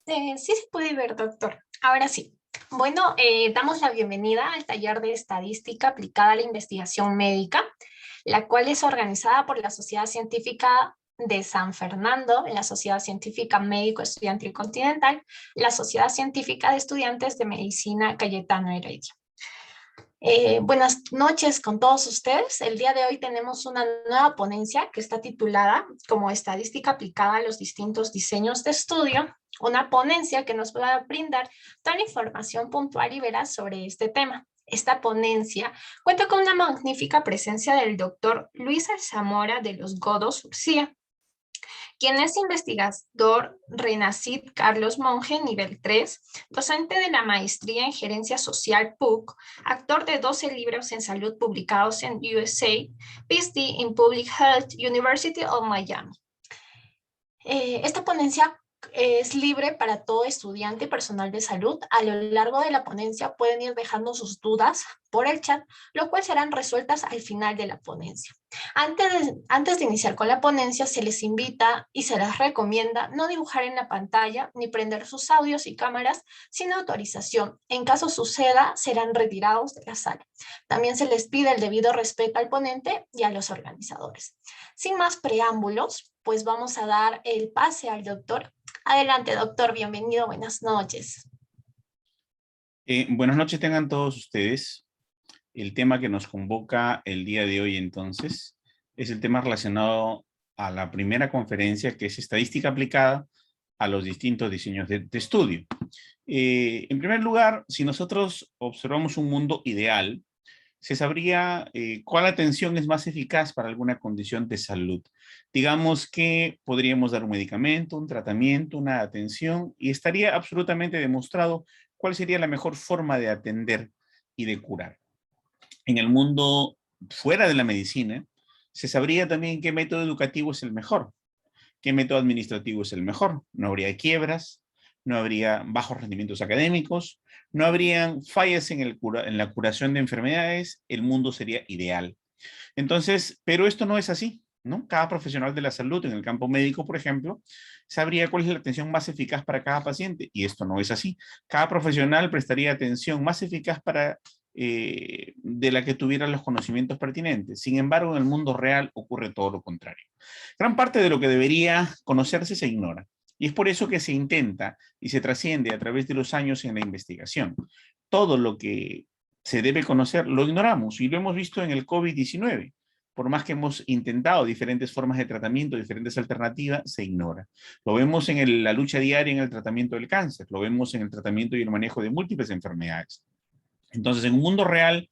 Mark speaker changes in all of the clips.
Speaker 1: Sí se puede ver, doctor. Ahora sí. Bueno, damos la bienvenida al taller de estadística aplicada a la investigación médica, la cual es organizada por la Sociedad Científica de San Fernando, la Sociedad Científica Médico Estudiantil Continental, la Sociedad Científica de Estudiantes de Medicina Cayetano Heredia. Buenas noches con todos ustedes. El día de hoy tenemos una nueva ponencia que está titulada como Estadística aplicada a los distintos diseños de estudio, una ponencia que nos va a brindar toda la información puntual y veraz sobre este tema. Esta ponencia cuenta con una magnífica presencia del doctor Luis Alzamora de los Godos Urcía, quien es investigador Renacid Carlos Monge, nivel 3, docente de la maestría en gerencia social PUC, actor de 12 libros en salud publicados en USA, PhD in Public Health, University of Miami. Esta ponencia es libre para todo estudiante y personal de salud. A lo largo de la ponencia pueden ir dejando sus dudas por el chat, lo cual serán resueltas al final de la ponencia. Antes de iniciar con la ponencia, se les invita y se les recomienda no dibujar en la pantalla ni prender sus audios y cámaras sin autorización. En caso suceda, serán retirados de la sala. También se les pide el debido respeto al ponente y a los organizadores. Sin más preámbulos, pues vamos a dar el pase al doctor. Adelante, doctor, bienvenido, buenas noches.
Speaker 2: Buenas noches tengan todos ustedes. El tema que nos convoca el día de hoy entonces es el tema relacionado a la primera conferencia, que es estadística aplicada a los distintos diseños de estudio. En primer lugar, si nosotros observamos un mundo ideal, se sabría cuál atención es más eficaz para alguna condición de salud. Digamos que podríamos dar un medicamento, un tratamiento, una atención, y estaría absolutamente demostrado cuál sería la mejor forma de atender y de curar. En el mundo fuera de la medicina, se sabría también qué método educativo es el mejor, qué método administrativo es el mejor. No habría quiebras, no habría bajos rendimientos académicos, no habrían fallas en la curación de enfermedades, el mundo sería ideal. Entonces, pero esto no es así, ¿no? Cada profesional de la salud, en el campo médico, por ejemplo, sabría cuál es la atención más eficaz para cada paciente, y esto no es así. Cada profesional prestaría atención más eficaz de la que tuviera los conocimientos pertinentes. Sin embargo, en el mundo real ocurre todo lo contrario. Gran parte de lo que debería conocerse se ignora. Y es por eso que se intenta y se trasciende a través de los años en la investigación. Todo lo que se debe conocer lo ignoramos y lo hemos visto en el COVID-19. Por más que hemos intentado diferentes formas de tratamiento, diferentes alternativas, se ignora. Lo vemos en la lucha diaria en el tratamiento del cáncer, lo vemos en el tratamiento y el manejo de múltiples enfermedades. Entonces, en un mundo real,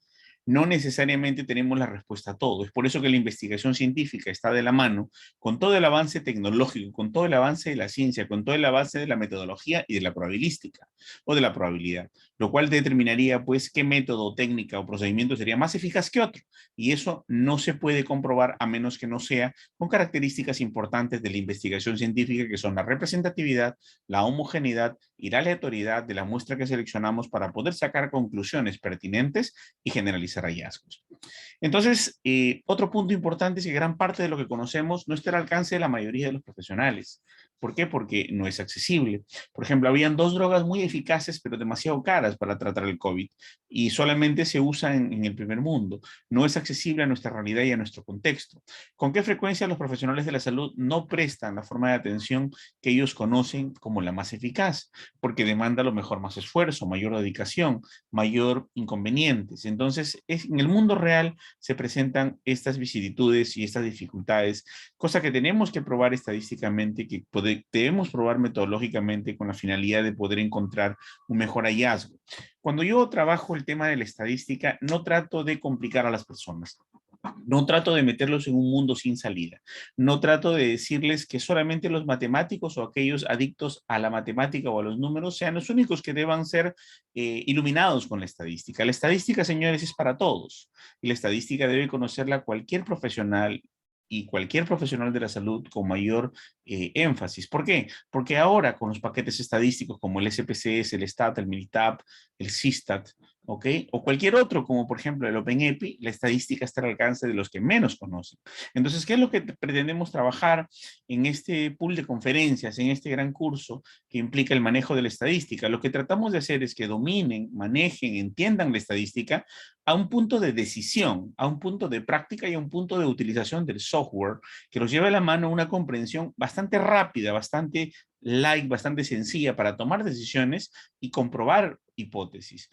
Speaker 2: no necesariamente tenemos la respuesta a todo. Es por eso que la investigación científica está de la mano con todo el avance tecnológico, con todo el avance de la ciencia, con todo el avance de la metodología y de la probabilística o de la probabilidad, lo cual determinaría pues qué método, técnica o procedimiento sería más eficaz que otro. Y eso no se puede comprobar a menos que no sea con características importantes de la investigación científica, que son la representatividad, la homogeneidad y la aleatoriedad de la muestra que seleccionamos para poder sacar conclusiones pertinentes y generalizar hallazgos. Entonces, otro punto importante es que gran parte de lo que conocemos no está al alcance de la mayoría de los profesionales. ¿Por qué? Porque no es accesible. Por ejemplo, habían dos drogas muy eficaces, pero demasiado caras para tratar el COVID y solamente se usan en el primer mundo. No es accesible a nuestra realidad y a nuestro contexto. ¿Con qué frecuencia los profesionales de la salud no prestan la forma de atención que ellos conocen como la más eficaz? Porque demanda a lo mejor más esfuerzo, mayor dedicación, mayor inconvenientes. Entonces, en el mundo real se presentan estas vicisitudes y estas dificultades, cosa que tenemos que probar estadísticamente, que debemos probar metodológicamente con la finalidad de poder encontrar un mejor hallazgo. Cuando yo trabajo el tema de la estadística, no trato de complicar a las personas. No trato de meterlos en un mundo sin salida. No trato de decirles que solamente los matemáticos o aquellos adictos a la matemática o a los números sean los únicos que deban ser iluminados con la estadística. La estadística, señores, es para todos. Y la estadística debe conocerla cualquier profesional y cualquier profesional de la salud con mayor énfasis. ¿Por qué? Porque ahora con los paquetes estadísticos como el SPSS, el STAT, el MINITAP, el SISTAT, ¿ok? O cualquier otro, como por ejemplo el OpenEPI, la estadística está al alcance de los que menos conocen. Entonces, ¿qué es lo que pretendemos trabajar en este pool de conferencias, en este gran curso que implica el manejo de la estadística? Lo que tratamos de hacer es que dominen, manejen, entiendan la estadística a un punto de decisión, a un punto de práctica y a un punto de utilización del software que los lleve a la mano una comprensión bastante rápida, bastante light, bastante sencilla para tomar decisiones y comprobar hipótesis.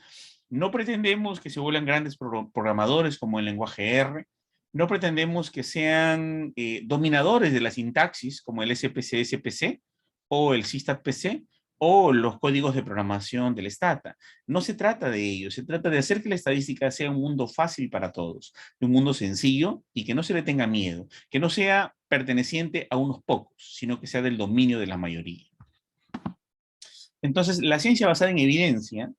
Speaker 2: No pretendemos que se vuelvan grandes programadores como el lenguaje R. No pretendemos que sean dominadores de la sintaxis como el SPC-SPC o el SysTAT-PC o los códigos de programación del Stata. No se trata de ello, se trata de hacer que la estadística sea un mundo fácil para todos, un mundo sencillo y que no se le tenga miedo, que no sea perteneciente a unos pocos, sino que sea del dominio de la mayoría. Entonces, la ciencia basada en evidencia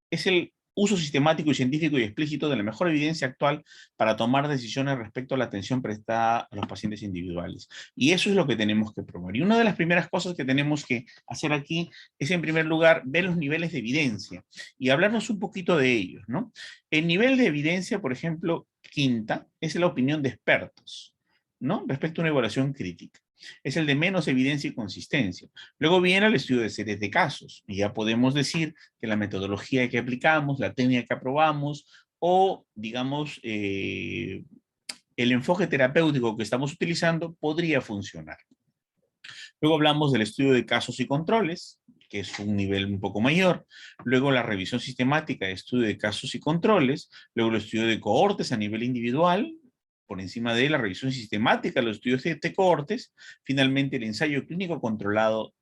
Speaker 2: es el uso sistemático y científico y explícito de la mejor evidencia actual para tomar decisiones respecto a la atención prestada a los pacientes individuales. Y eso es lo que tenemos que promover. Y una de las primeras cosas que tenemos que hacer aquí es, en primer lugar, ver los niveles de evidencia y hablarnos un poquito de ellos, ¿no? El nivel de evidencia, por ejemplo, quinta, es la opinión de expertos, ¿no? Respecto a una evaluación crítica. Es el de menos evidencia y consistencia. Luego viene el estudio de series de casos, y ya podemos decir que la metodología que aplicamos, la técnica que aprobamos, o digamos, el enfoque terapéutico que estamos utilizando podría funcionar. Luego hablamos del estudio de casos y controles, que es un nivel un poco mayor. Luego la revisión sistemática de estudio de casos y controles. Luego el estudio de cohortes a nivel individual, por encima de la revisión sistemática de los estudios de cohortes. Finalmente el ensayo clínico controlado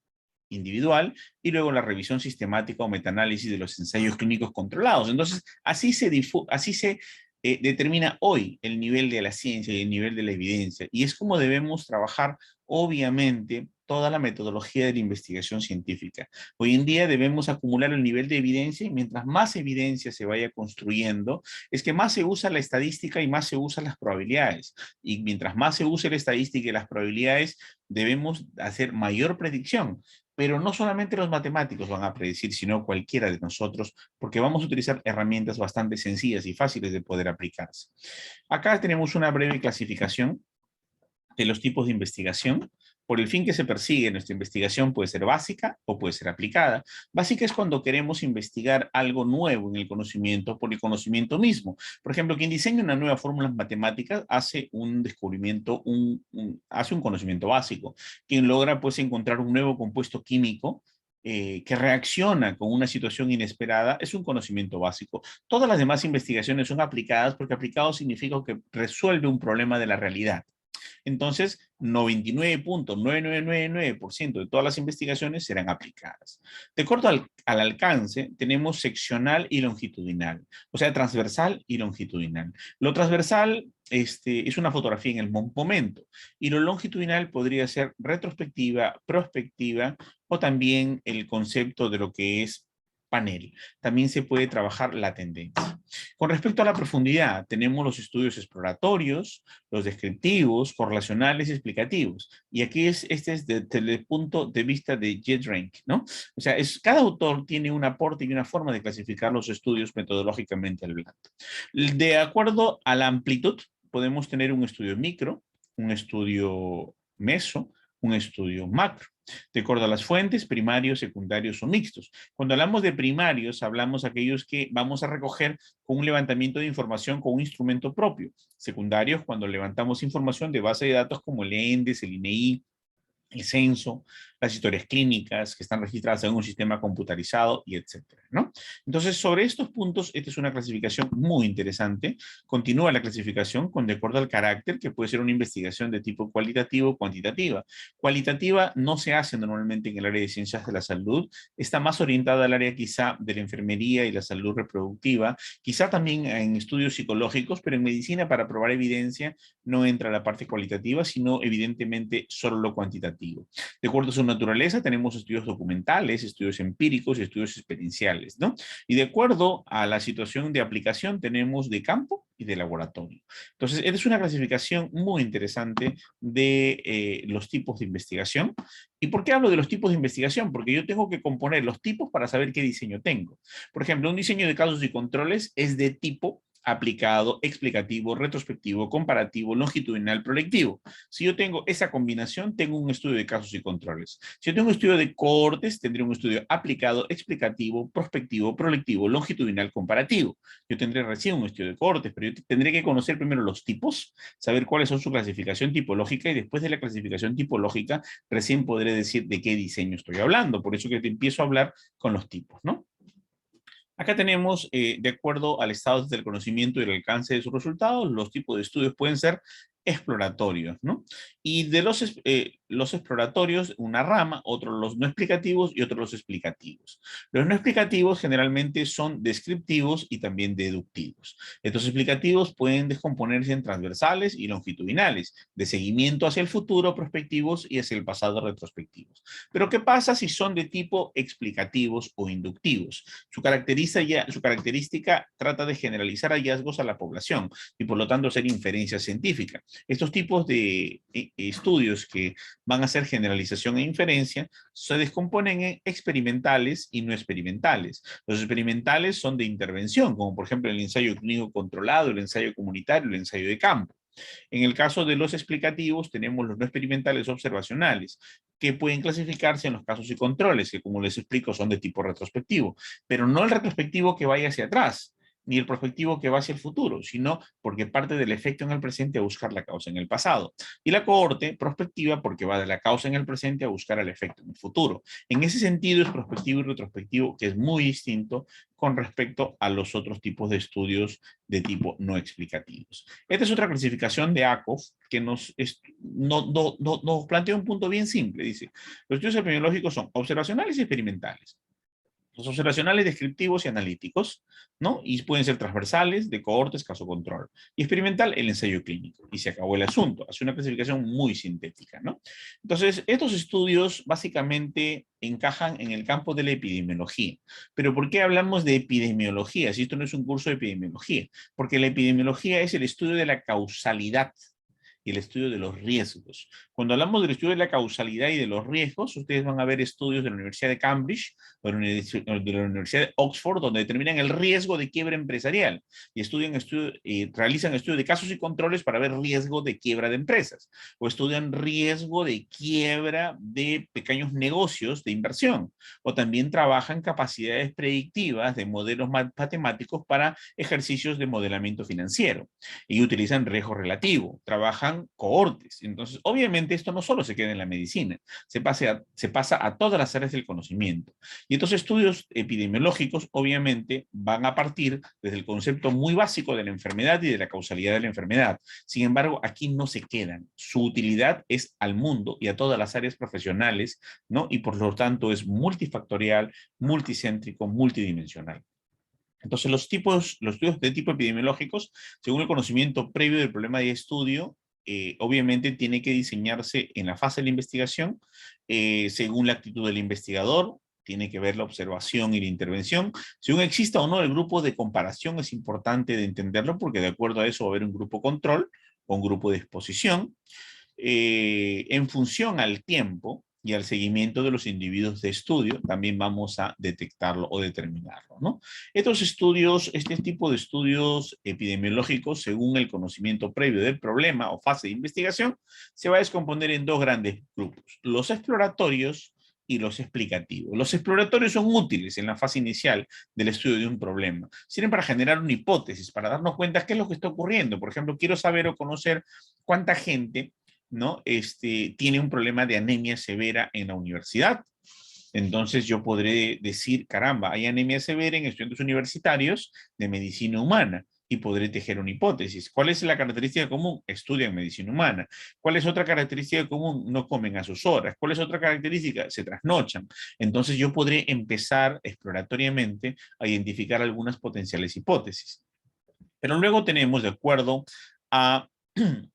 Speaker 2: individual y luego la revisión sistemática o metaanálisis de los ensayos clínicos controlados. Entonces, así se determina hoy el nivel de la ciencia y el nivel de la evidencia. Y es como debemos trabajar, obviamente, toda la metodología de la investigación científica. Hoy en día debemos acumular el nivel de evidencia y mientras más evidencia se vaya construyendo, es que más se usa la estadística y más se usan las probabilidades. Y mientras más se use la estadística y las probabilidades, debemos hacer mayor predicción. Pero no solamente los matemáticos van a predecir, sino cualquiera de nosotros, porque vamos a utilizar herramientas bastante sencillas y fáciles de poder aplicarse. Acá tenemos una breve clasificación de los tipos de investigación. Por el fin que se persigue, nuestra investigación puede ser básica o puede ser aplicada. Básica es cuando queremos investigar algo nuevo en el conocimiento por el conocimiento mismo. Por ejemplo, quien diseña una nueva fórmula matemática hace un descubrimiento, hace un conocimiento básico. Quien logra pues encontrar un nuevo compuesto químico que reacciona con una situación inesperada es un conocimiento básico. Todas las demás investigaciones son aplicadas porque aplicado significa que resuelve un problema de la realidad. Entonces, 99.9999% de todas las investigaciones serán aplicadas. De acuerdo al alcance, tenemos seccional y longitudinal, o sea, transversal y longitudinal. Lo transversal es una fotografía en el momento y lo longitudinal podría ser retrospectiva, prospectiva o también el concepto de lo que es panel. También se puede trabajar la tendencia. Con respecto a la profundidad, tenemos los estudios exploratorios, los descriptivos, correlacionales y explicativos. Y aquí este es desde el punto de vista de JetRank, ¿no? O sea, cada autor tiene un aporte y una forma de clasificar los estudios metodológicamente hablando. De acuerdo a la amplitud, podemos tener un estudio micro, un estudio meso, un estudio macro. De acuerdo a las fuentes, primarios, secundarios o mixtos. Cuando hablamos de primarios, hablamos de aquellos que vamos a recoger con un levantamiento de información con un instrumento propio. Secundarios, cuando levantamos información de base de datos como el ENDES, el INEI, el censo, las historias clínicas que están registradas en un sistema computarizado y etcétera, ¿no? Entonces, sobre estos puntos, esta es una clasificación muy interesante. Continúa la clasificación de acuerdo al carácter, que puede ser una investigación de tipo cualitativo o cuantitativa. Cualitativa no se hace normalmente en el área de ciencias de la salud, está más orientada al área quizá de la enfermería y la salud reproductiva, quizá también en estudios psicológicos, pero en medicina para probar evidencia no entra la parte cualitativa, sino evidentemente solo lo cuantitativo. De acuerdo a su naturaleza, tenemos estudios documentales, estudios empíricos y estudios experienciales, ¿no? Y de acuerdo a la situación de aplicación, tenemos de campo y de laboratorio. Entonces, esta es una clasificación muy interesante de los tipos de investigación. ¿Y por qué hablo de los tipos de investigación? Porque yo tengo que componer los tipos para saber qué diseño tengo. Por ejemplo, un diseño de casos y controles es de tipo aplicado, explicativo, retrospectivo, comparativo, longitudinal, proyectivo. Si yo tengo esa combinación, tengo un estudio de casos y controles. Si yo tengo un estudio de cohortes, tendré un estudio aplicado, explicativo, prospectivo, proyectivo, longitudinal, comparativo. Yo tendré recién un estudio de cohortes, pero yo tendré que conocer primero los tipos, saber cuáles son su clasificación tipológica y después de la clasificación tipológica, recién podré decir de qué diseño estoy hablando. Por eso que te empiezo a hablar con los tipos, ¿no? Acá tenemos, de acuerdo al estado del conocimiento y el alcance de sus resultados, los tipos de estudios pueden ser exploratorios, ¿no? Y de los exploratorios, una rama, otros los no explicativos y otros los explicativos. Los no explicativos generalmente son descriptivos y también deductivos. Estos explicativos pueden descomponerse en transversales y longitudinales, de seguimiento hacia el futuro, prospectivos, y hacia el pasado, retrospectivos. Pero ¿qué pasa si son de tipo explicativos o inductivos? Su característica trata de generalizar hallazgos a la población y por lo tanto hacer inferencia científica. Estos tipos de estudios que van a hacer generalización e inferencia se descomponen en experimentales y no experimentales. Los experimentales son de intervención, como por ejemplo el ensayo clínico controlado, el ensayo comunitario, el ensayo de campo. En el caso de los explicativos, tenemos los no experimentales observacionales, que pueden clasificarse en los casos y controles, que como les explico son de tipo retrospectivo, pero no el retrospectivo que vaya hacia atrás, ni el prospectivo que va hacia el futuro, sino porque parte del efecto en el presente a buscar la causa en el pasado. Y la cohorte prospectiva porque va de la causa en el presente a buscar el efecto en el futuro. En ese sentido es prospectivo y retrospectivo, que es muy distinto con respecto a los otros tipos de estudios de tipo no explicativos. Esta es otra clasificación de ACOF que nos plantea un punto bien simple. Dice, los estudios epidemiológicos son observacionales y experimentales. Los observacionales descriptivos y analíticos, ¿no? Y pueden ser transversales, de cohortes, caso control. Y experimental, el ensayo clínico. Y se acabó el asunto. Hace una clasificación muy sintética, ¿no? Entonces, estos estudios básicamente encajan en el campo de la epidemiología. Pero ¿por qué hablamos de epidemiología si esto no es un curso de epidemiología? Porque la epidemiología es el estudio de la causalidad y el estudio de los riesgos. Cuando hablamos del estudio de la causalidad y de los riesgos, ustedes van a ver estudios de la Universidad de Cambridge o de la Universidad de Oxford, donde determinan el riesgo de quiebra empresarial y realizan estudios de casos y controles para ver riesgo de quiebra de empresas, o estudian riesgo de quiebra de pequeños negocios de inversión, o también trabajan capacidades predictivas de modelos matemáticos para ejercicios de modelamiento financiero, y utilizan riesgo relativo, trabajan cohortes. Entonces, obviamente, esto no solo se queda en la medicina, se pasa a todas las áreas del conocimiento. Y estos estudios epidemiológicos, obviamente, van a partir desde el concepto muy básico de la enfermedad y de la causalidad de la enfermedad. Sin embargo, aquí no se quedan. Su utilidad es al mundo y a todas las áreas profesionales, ¿no? Y por lo tanto es multifactorial, multicéntrico, multidimensional. Entonces, los estudios de tipo epidemiológicos, según el conocimiento previo del problema de estudio, obviamente tiene que diseñarse en la fase de la investigación, según la actitud del investigador, tiene que ver la observación y la intervención. Según exista o no el grupo de comparación, es importante de entenderlo, porque de acuerdo a eso va a haber un grupo control o un grupo de exposición. En función al tiempo y al seguimiento de los individuos de estudio, también vamos a detectarlo o determinarlo, ¿no? Estos estudios, este tipo de estudios epidemiológicos, según el conocimiento previo del problema o fase de investigación, se va a descomponer en dos grandes grupos: los exploratorios y los explicativos. Los exploratorios son útiles en la fase inicial del estudio de un problema. Sirven para generar una hipótesis, para darnos cuenta qué es lo que está ocurriendo. Por ejemplo, quiero saber o conocer cuánta gente, ¿no? Tiene un problema de anemia severa en la universidad. Entonces yo podré decir, caramba, hay anemia severa en estudiantes universitarios de medicina humana, y podré tejer una hipótesis. ¿Cuál es la característica común? Estudian medicina humana. ¿Cuál es otra característica común? No comen a sus horas. ¿Cuál es otra característica? Se trasnochan. Entonces yo podré empezar exploratoriamente a identificar algunas potenciales hipótesis. Pero luego tenemos, de acuerdo a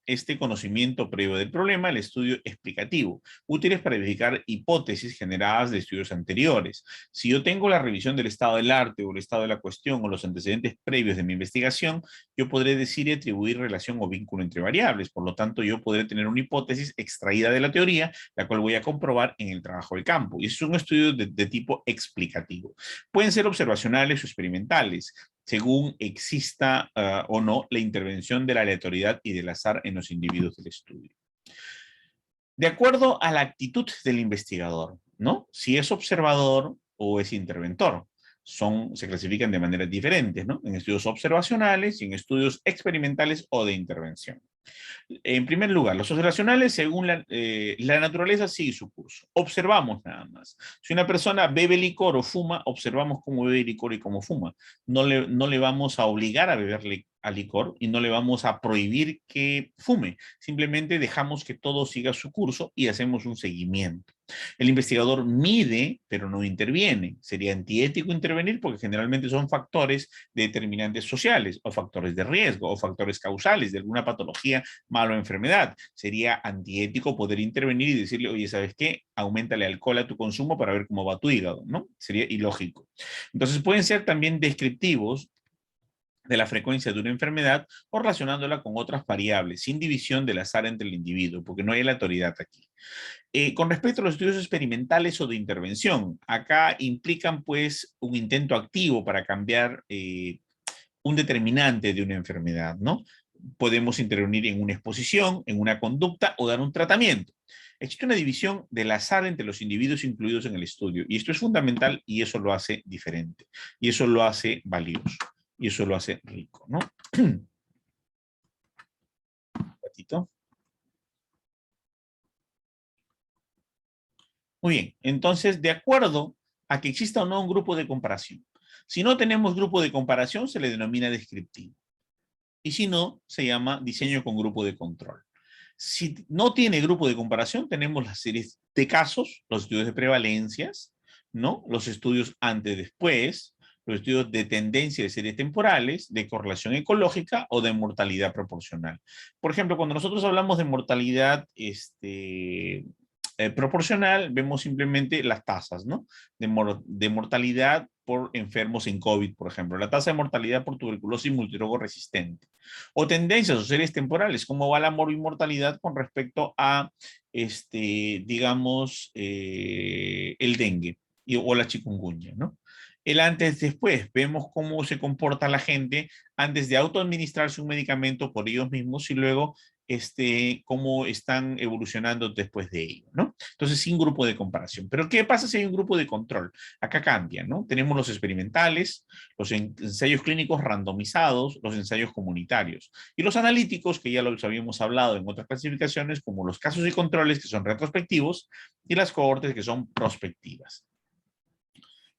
Speaker 2: este conocimiento previo del problema, el estudio explicativo, útiles para verificar hipótesis generadas de estudios anteriores. Si yo tengo la revisión del estado del arte o el estado de la cuestión o los antecedentes previos de mi investigación, yo podré decir y atribuir relación o vínculo entre variables. Por lo tanto, yo podré tener una hipótesis extraída de la teoría, la cual voy a comprobar en el trabajo de campo. Y es un estudio de tipo explicativo. Pueden ser observacionales o experimentales, según exista o no la intervención de la aleatoriedad y del azar en los individuos del estudio. De acuerdo a la actitud del investigador, ¿no? Si es observador o es interventor. Se clasifican de maneras diferentes, ¿no? En estudios observacionales y en estudios experimentales o de intervención. En primer lugar, los observacionales, según la naturaleza, sigue su curso. Observamos nada más. Si una persona bebe licor o fuma, observamos cómo bebe licor y cómo fuma. No le vamos a obligar a beber licor y no le vamos a prohibir que fume. Simplemente dejamos que todo siga su curso y hacemos un seguimiento. El investigador mide, pero no interviene. Sería antiético intervenir porque generalmente son factores determinantes sociales o factores de riesgo o factores causales de alguna patología, mala enfermedad. Sería antiético poder intervenir y decirle, oye, ¿sabes qué? Auméntale alcohol a tu consumo para ver cómo va tu hígado, ¿no? Sería ilógico. Entonces pueden ser también descriptivos de la frecuencia de una enfermedad o relacionándola con otras variables, sin división del azar entre el individuo, porque no hay aleatoriedad aquí. Con respecto a los estudios experimentales o de intervención, acá implican pues un intento activo para cambiar un determinante de una enfermedad, ¿no? Podemos intervenir en una exposición, en una conducta o dar un tratamiento. Existe una división del azar entre los individuos incluidos en el estudio y esto es fundamental y eso lo hace diferente y eso lo hace valioso y eso lo hace rico, ¿no? Un ratito. Muy bien, entonces, de acuerdo a que exista o no un grupo de comparación. Si no tenemos grupo de comparación, se le denomina descriptivo. Y si no, se llama diseño con grupo de control. Si no tiene grupo de comparación, tenemos las series de casos, los estudios de prevalencias, ¿no? Los estudios antes-después, los estudios de tendencia de series temporales, de correlación ecológica o de mortalidad proporcional. Por ejemplo, cuando nosotros hablamos de mortalidad proporcional, vemos simplemente las tasas, ¿no? De mortalidad por enfermos en COVID, por ejemplo. La tasa de mortalidad por tuberculosis multirogo resistente. O tendencias o series temporales, cómo va la morbimortalidad con respecto a, digamos, el dengue o la chikungunya, ¿no? El antes-después, vemos cómo se comporta la gente antes de autoadministrarse un medicamento por ellos mismos y luego cómo están evolucionando después de ello, ¿no? Entonces, sin grupo de comparación. Pero, ¿qué pasa si hay un grupo de control? Acá cambia, ¿no? Tenemos los experimentales, los ensayos clínicos randomizados, los ensayos comunitarios y los analíticos, que ya los habíamos hablado en otras clasificaciones, como los casos y controles, que son retrospectivos, y las cohortes, que son prospectivas.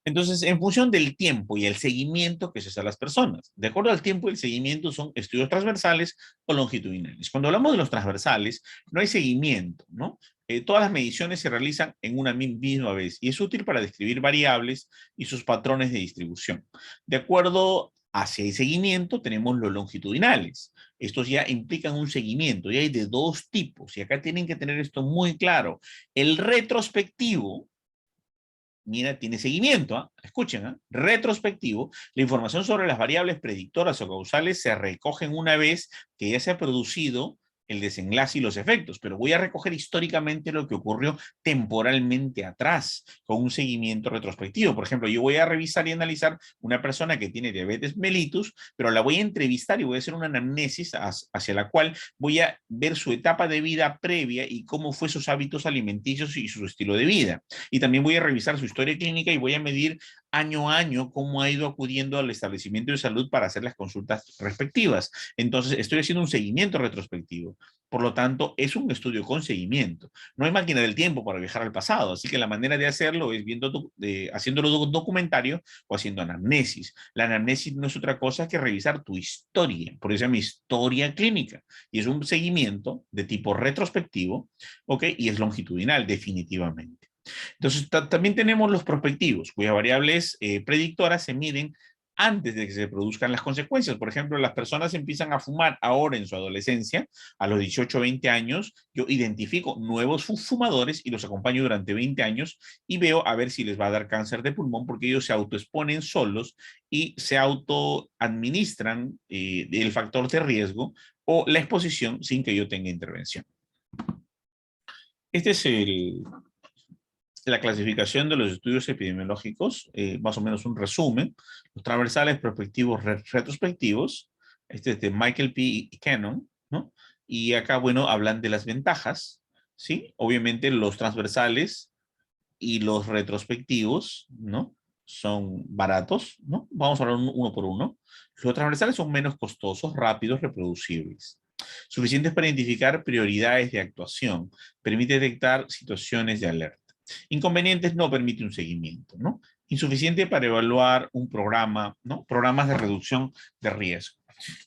Speaker 2: Entonces, en función del tiempo y el seguimiento que se hace a las personas. De acuerdo al tiempo y el seguimiento son estudios transversales o longitudinales. Cuando hablamos de los transversales, no hay seguimiento, ¿no? Todas las mediciones se realizan en una misma vez y es útil para describir variables y sus patrones de distribución. De acuerdo a si hay seguimiento, tenemos los longitudinales. Estos ya implican un seguimiento y hay de dos tipos y acá tienen que tener esto muy claro. El retrospectivo, mira, tiene seguimiento, ¿eh? Escuchen, ¿eh? Retrospectivo, la información sobre las variables predictoras o causales se recogen una vez que ya se ha producido el desenlace y los efectos, pero voy a recoger históricamente lo que ocurrió temporalmente atrás, con un seguimiento retrospectivo. Por ejemplo, yo voy a revisar y analizar una persona que tiene diabetes mellitus, pero la voy a entrevistar y voy a hacer una anamnesis hacia la cual voy a ver su etapa de vida previa y cómo fue sus hábitos alimenticios y su estilo de vida. Y también voy a revisar su historia clínica y voy a medir año a año cómo ha ido acudiendo al establecimiento de salud para hacer las consultas respectivas. Entonces, estoy haciendo un seguimiento retrospectivo. Por lo tanto, es un estudio con seguimiento. No hay máquina del tiempo para viajar al pasado, así que la manera de hacerlo es haciéndolo documentario o haciendo anamnesis. La anamnesis no es otra cosa que revisar tu historia, por eso se llama historia clínica, y es un seguimiento de tipo retrospectivo, ¿ok? Y es longitudinal, definitivamente. Entonces, también tenemos los prospectivos, cuyas variables predictoras se miden antes de que se produzcan las consecuencias. Por ejemplo, las personas empiezan a fumar ahora en su adolescencia, a los 18 o 20 años, yo identifico nuevos fumadores y los acompaño durante 20 años y veo a ver si les va a dar cáncer de pulmón porque ellos se autoexponen solos y se autoadministran el factor de riesgo o la exposición sin que yo tenga intervención. Este es la clasificación de los estudios epidemiológicos, más o menos un resumen, los transversales, prospectivos, retrospectivos, este es de Michael P. y Cannon, ¿no? Y acá, bueno, hablan de las ventajas, ¿sí? Obviamente los transversales y los retrospectivos, ¿no? Son baratos, ¿no? Vamos a hablar uno por uno. Los transversales son menos costosos, rápidos, reproducibles. Suficientes para identificar prioridades de actuación. Permite detectar situaciones de alerta. Inconvenientes, no permite un seguimiento, ¿no? Insuficiente para evaluar un programa, ¿no? Programas de reducción de riesgo.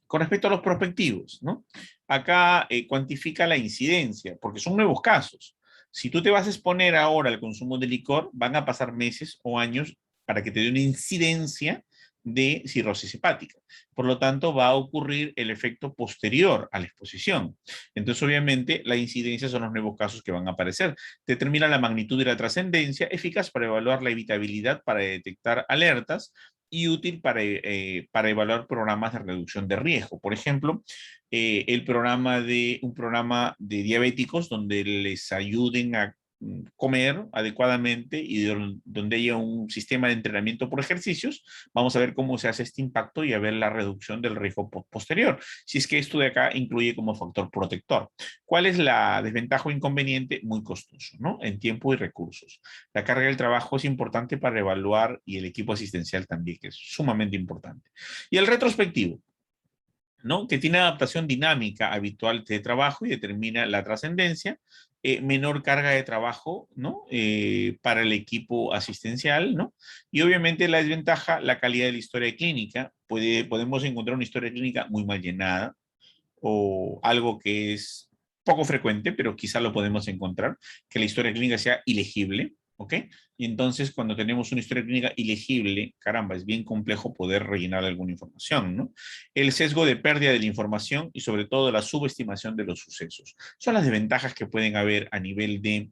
Speaker 2: Con respecto a los prospectivos, ¿no? Acá cuantifica la incidencia, porque son nuevos casos. Si tú te vas a exponer ahora al consumo de licor, van a pasar meses o años para que te dé una incidencia de cirrosis hepática. Por lo tanto, va a ocurrir el efecto posterior a la exposición. Entonces, obviamente, la incidencia son los nuevos casos que van a aparecer. Determina la magnitud y la trascendencia, eficaz para evaluar la evitabilidad, para detectar alertas y útil para evaluar programas de reducción de riesgo. Por ejemplo, un programa de diabéticos donde les ayuden a comer adecuadamente y donde haya un sistema de entrenamiento por ejercicios, vamos a ver cómo se hace este impacto y a ver la reducción del riesgo posterior, si es que esto de acá incluye como factor protector. ¿Cuál es la desventaja o inconveniente? Muy costoso, ¿no? En tiempo y recursos. La carga del trabajo es importante para evaluar y el equipo asistencial también, que es sumamente importante. Y el retrospectivo, ¿no? Que tiene adaptación dinámica habitual de trabajo y determina la trascendencia, menor carga de trabajo, ¿no? Para el equipo asistencial, ¿no? Y obviamente la desventaja, la calidad de la historia clínica. Podemos encontrar una historia clínica muy mal llenada o algo que es poco frecuente, pero quizá lo podemos encontrar, que la historia clínica sea ilegible, ¿ok? Y entonces cuando tenemos una historia clínica ilegible, caramba, es bien complejo poder rellenar alguna información, ¿no? El sesgo de pérdida de la información y sobre todo la subestimación de los sucesos. Son las desventajas que pueden haber a nivel de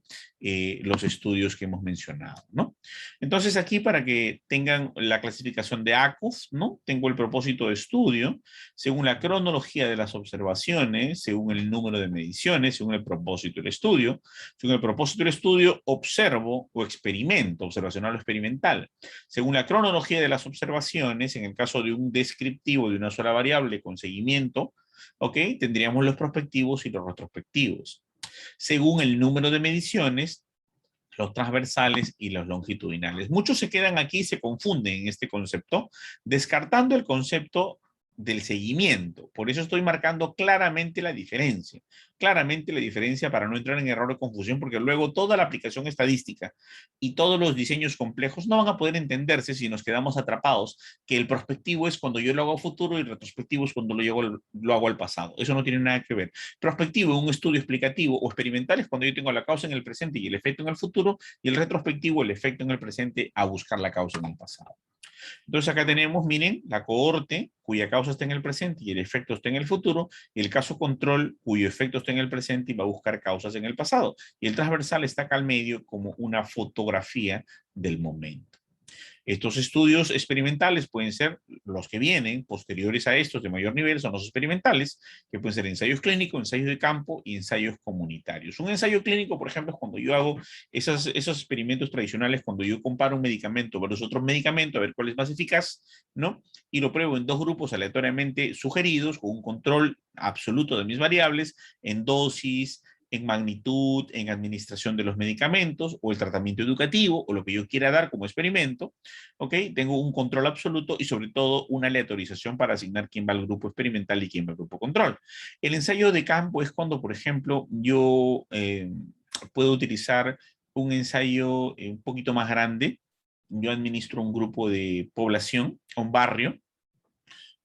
Speaker 2: los estudios que hemos mencionado, ¿no? Entonces aquí para que tengan la clasificación de ACUF, ¿no? Tengo el propósito de estudio, según la cronología de las observaciones, según el número de mediciones, según el propósito del estudio. Según el propósito del estudio, observo o experimento, observacional o experimental. Según la cronología de las observaciones, en el caso de un descriptivo de una sola variable con seguimiento, ¿ok? Tendríamos los prospectivos y los retrospectivos. Según el número de mediciones, los transversales y los longitudinales. Muchos se quedan aquí y se confunden en este concepto, descartando el concepto del seguimiento. Por eso estoy marcando claramente la diferencia para no entrar en error o confusión, porque luego toda la aplicación estadística y todos los diseños complejos no van a poder entenderse si nos quedamos atrapados, que el prospectivo es cuando yo lo hago a futuro y el retrospectivo es cuando lo hago al pasado. Eso no tiene nada que ver. Prospectivo, un estudio explicativo o experimental es cuando yo tengo la causa en el presente y el efecto en el futuro, y el retrospectivo, el efecto en el presente a buscar la causa en el pasado. Entonces acá tenemos, miren, la cohorte cuya causa está en el presente y el efecto está en el futuro, y el caso control cuyo efecto está en el presente y va a buscar causas en el pasado. Y el transversal está acá al medio como una fotografía del momento. Estos estudios experimentales pueden ser los que vienen posteriores a estos de mayor nivel, son los experimentales, que pueden ser ensayos clínicos, ensayos de campo y ensayos comunitarios. Un ensayo clínico, por ejemplo, es cuando yo hago esos experimentos tradicionales, cuando yo comparo un medicamento versus otro medicamento, a ver cuál es más eficaz, ¿no? Y lo pruebo en dos grupos aleatoriamente sugeridos, con un control absoluto de mis variables, en dosis, en magnitud, en administración de los medicamentos o el tratamiento educativo o lo que yo quiera dar como experimento, ¿ok? Tengo un control absoluto y sobre todo una aleatorización para asignar quién va al grupo experimental y quién va al grupo control. El ensayo de campo es cuando, por ejemplo, yo puedo utilizar un ensayo un poquito más grande. Yo administro un grupo de población, un barrio,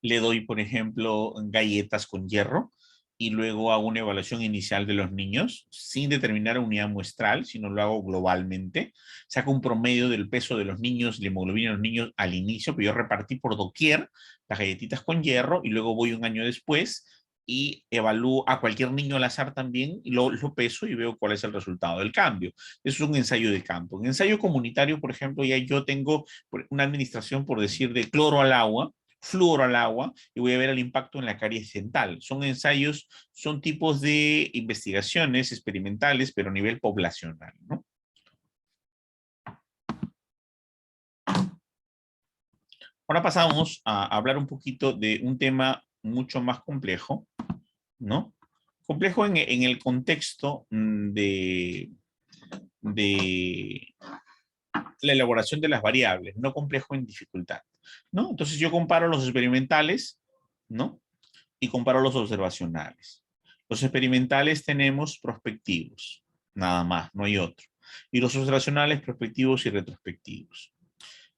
Speaker 2: le doy, por ejemplo, galletas con hierro, y luego hago una evaluación inicial de los niños sin determinar unidad muestral, sino lo hago globalmente. Saco un promedio del peso de los niños, la hemoglobina de los niños al inicio, pero yo repartí por doquier las galletitas con hierro y luego voy un año después y evalúo a cualquier niño al azar también y lo peso y veo cuál es el resultado del cambio. Eso es un ensayo de campo. En ensayo comunitario, por ejemplo, ya yo tengo una administración, por decir, de cloro al agua, flúor al agua, y voy a ver el impacto en la caries dental. Son ensayos, son tipos de investigaciones experimentales, pero a nivel poblacional, ¿no? Ahora pasamos a hablar un poquito de un tema mucho más complejo, ¿no? Complejo en el contexto de la elaboración de las variables, no complejo en dificultad, ¿no? Entonces yo comparo los experimentales, ¿no? Y comparo los observacionales. Los experimentales tenemos prospectivos, nada más, no hay otro. Y los observacionales, prospectivos y retrospectivos,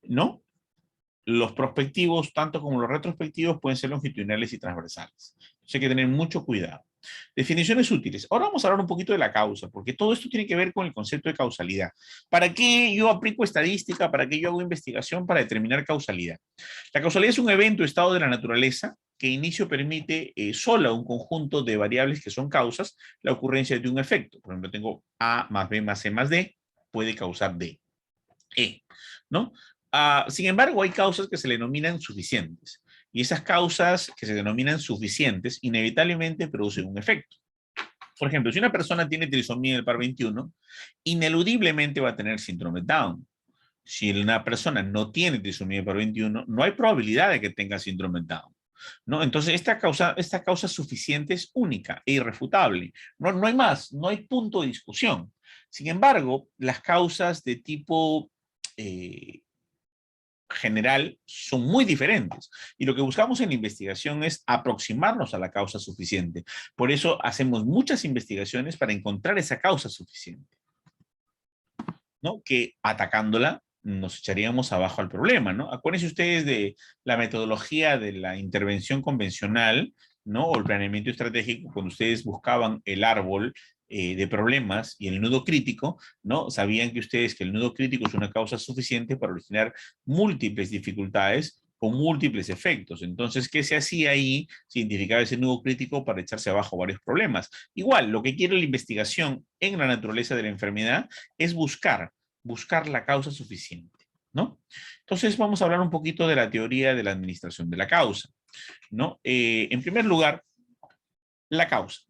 Speaker 2: ¿no? Los prospectivos, tanto como los retrospectivos, pueden ser longitudinales y transversales. Entonces hay que tener mucho cuidado. Definiciones útiles. Ahora vamos a hablar un poquito de la causa, porque todo esto tiene que ver con el concepto de causalidad. ¿Para qué yo aplico estadística? ¿Para qué yo hago investigación? Para determinar causalidad. La causalidad es un evento o estado de la naturaleza que inicio permite sola un conjunto de variables que son causas la ocurrencia de un efecto. Por ejemplo, tengo A más B más C más D, puede causar D. ¿No? Sin embargo, hay causas que se le denominan suficientes. Y esas causas que se denominan suficientes inevitablemente producen un efecto. Por ejemplo, si una persona tiene trisomía del par 21, ineludiblemente va a tener síndrome Down. Si una persona no tiene trisomía del par 21, no hay probabilidad de que tenga síndrome Down, ¿no? Entonces, esta causa suficiente es única e irrefutable. No hay más, no hay punto de discusión. Sin embargo, las causas de tipo general son muy diferentes. Y lo que buscamos en la investigación es aproximarnos a la causa suficiente. Por eso hacemos muchas investigaciones para encontrar esa causa suficiente, ¿no? Que atacándola nos echaríamos abajo al problema, ¿no? Acuérdense ustedes de la metodología de la intervención convencional, ¿no? O el planeamiento estratégico, cuando ustedes buscaban el árbol de problemas y el nudo crítico, ¿no? Sabían que ustedes que el nudo crítico es una causa suficiente para originar múltiples dificultades con múltiples efectos. Entonces, ¿qué se hacía ahí? Se identificaba ese nudo crítico para echarse abajo varios problemas. Igual, lo que quiere la investigación en la naturaleza de la enfermedad es buscar la causa suficiente, ¿no? Entonces, vamos a hablar un poquito de la teoría de la administración de la causa, ¿no? En primer lugar, la causa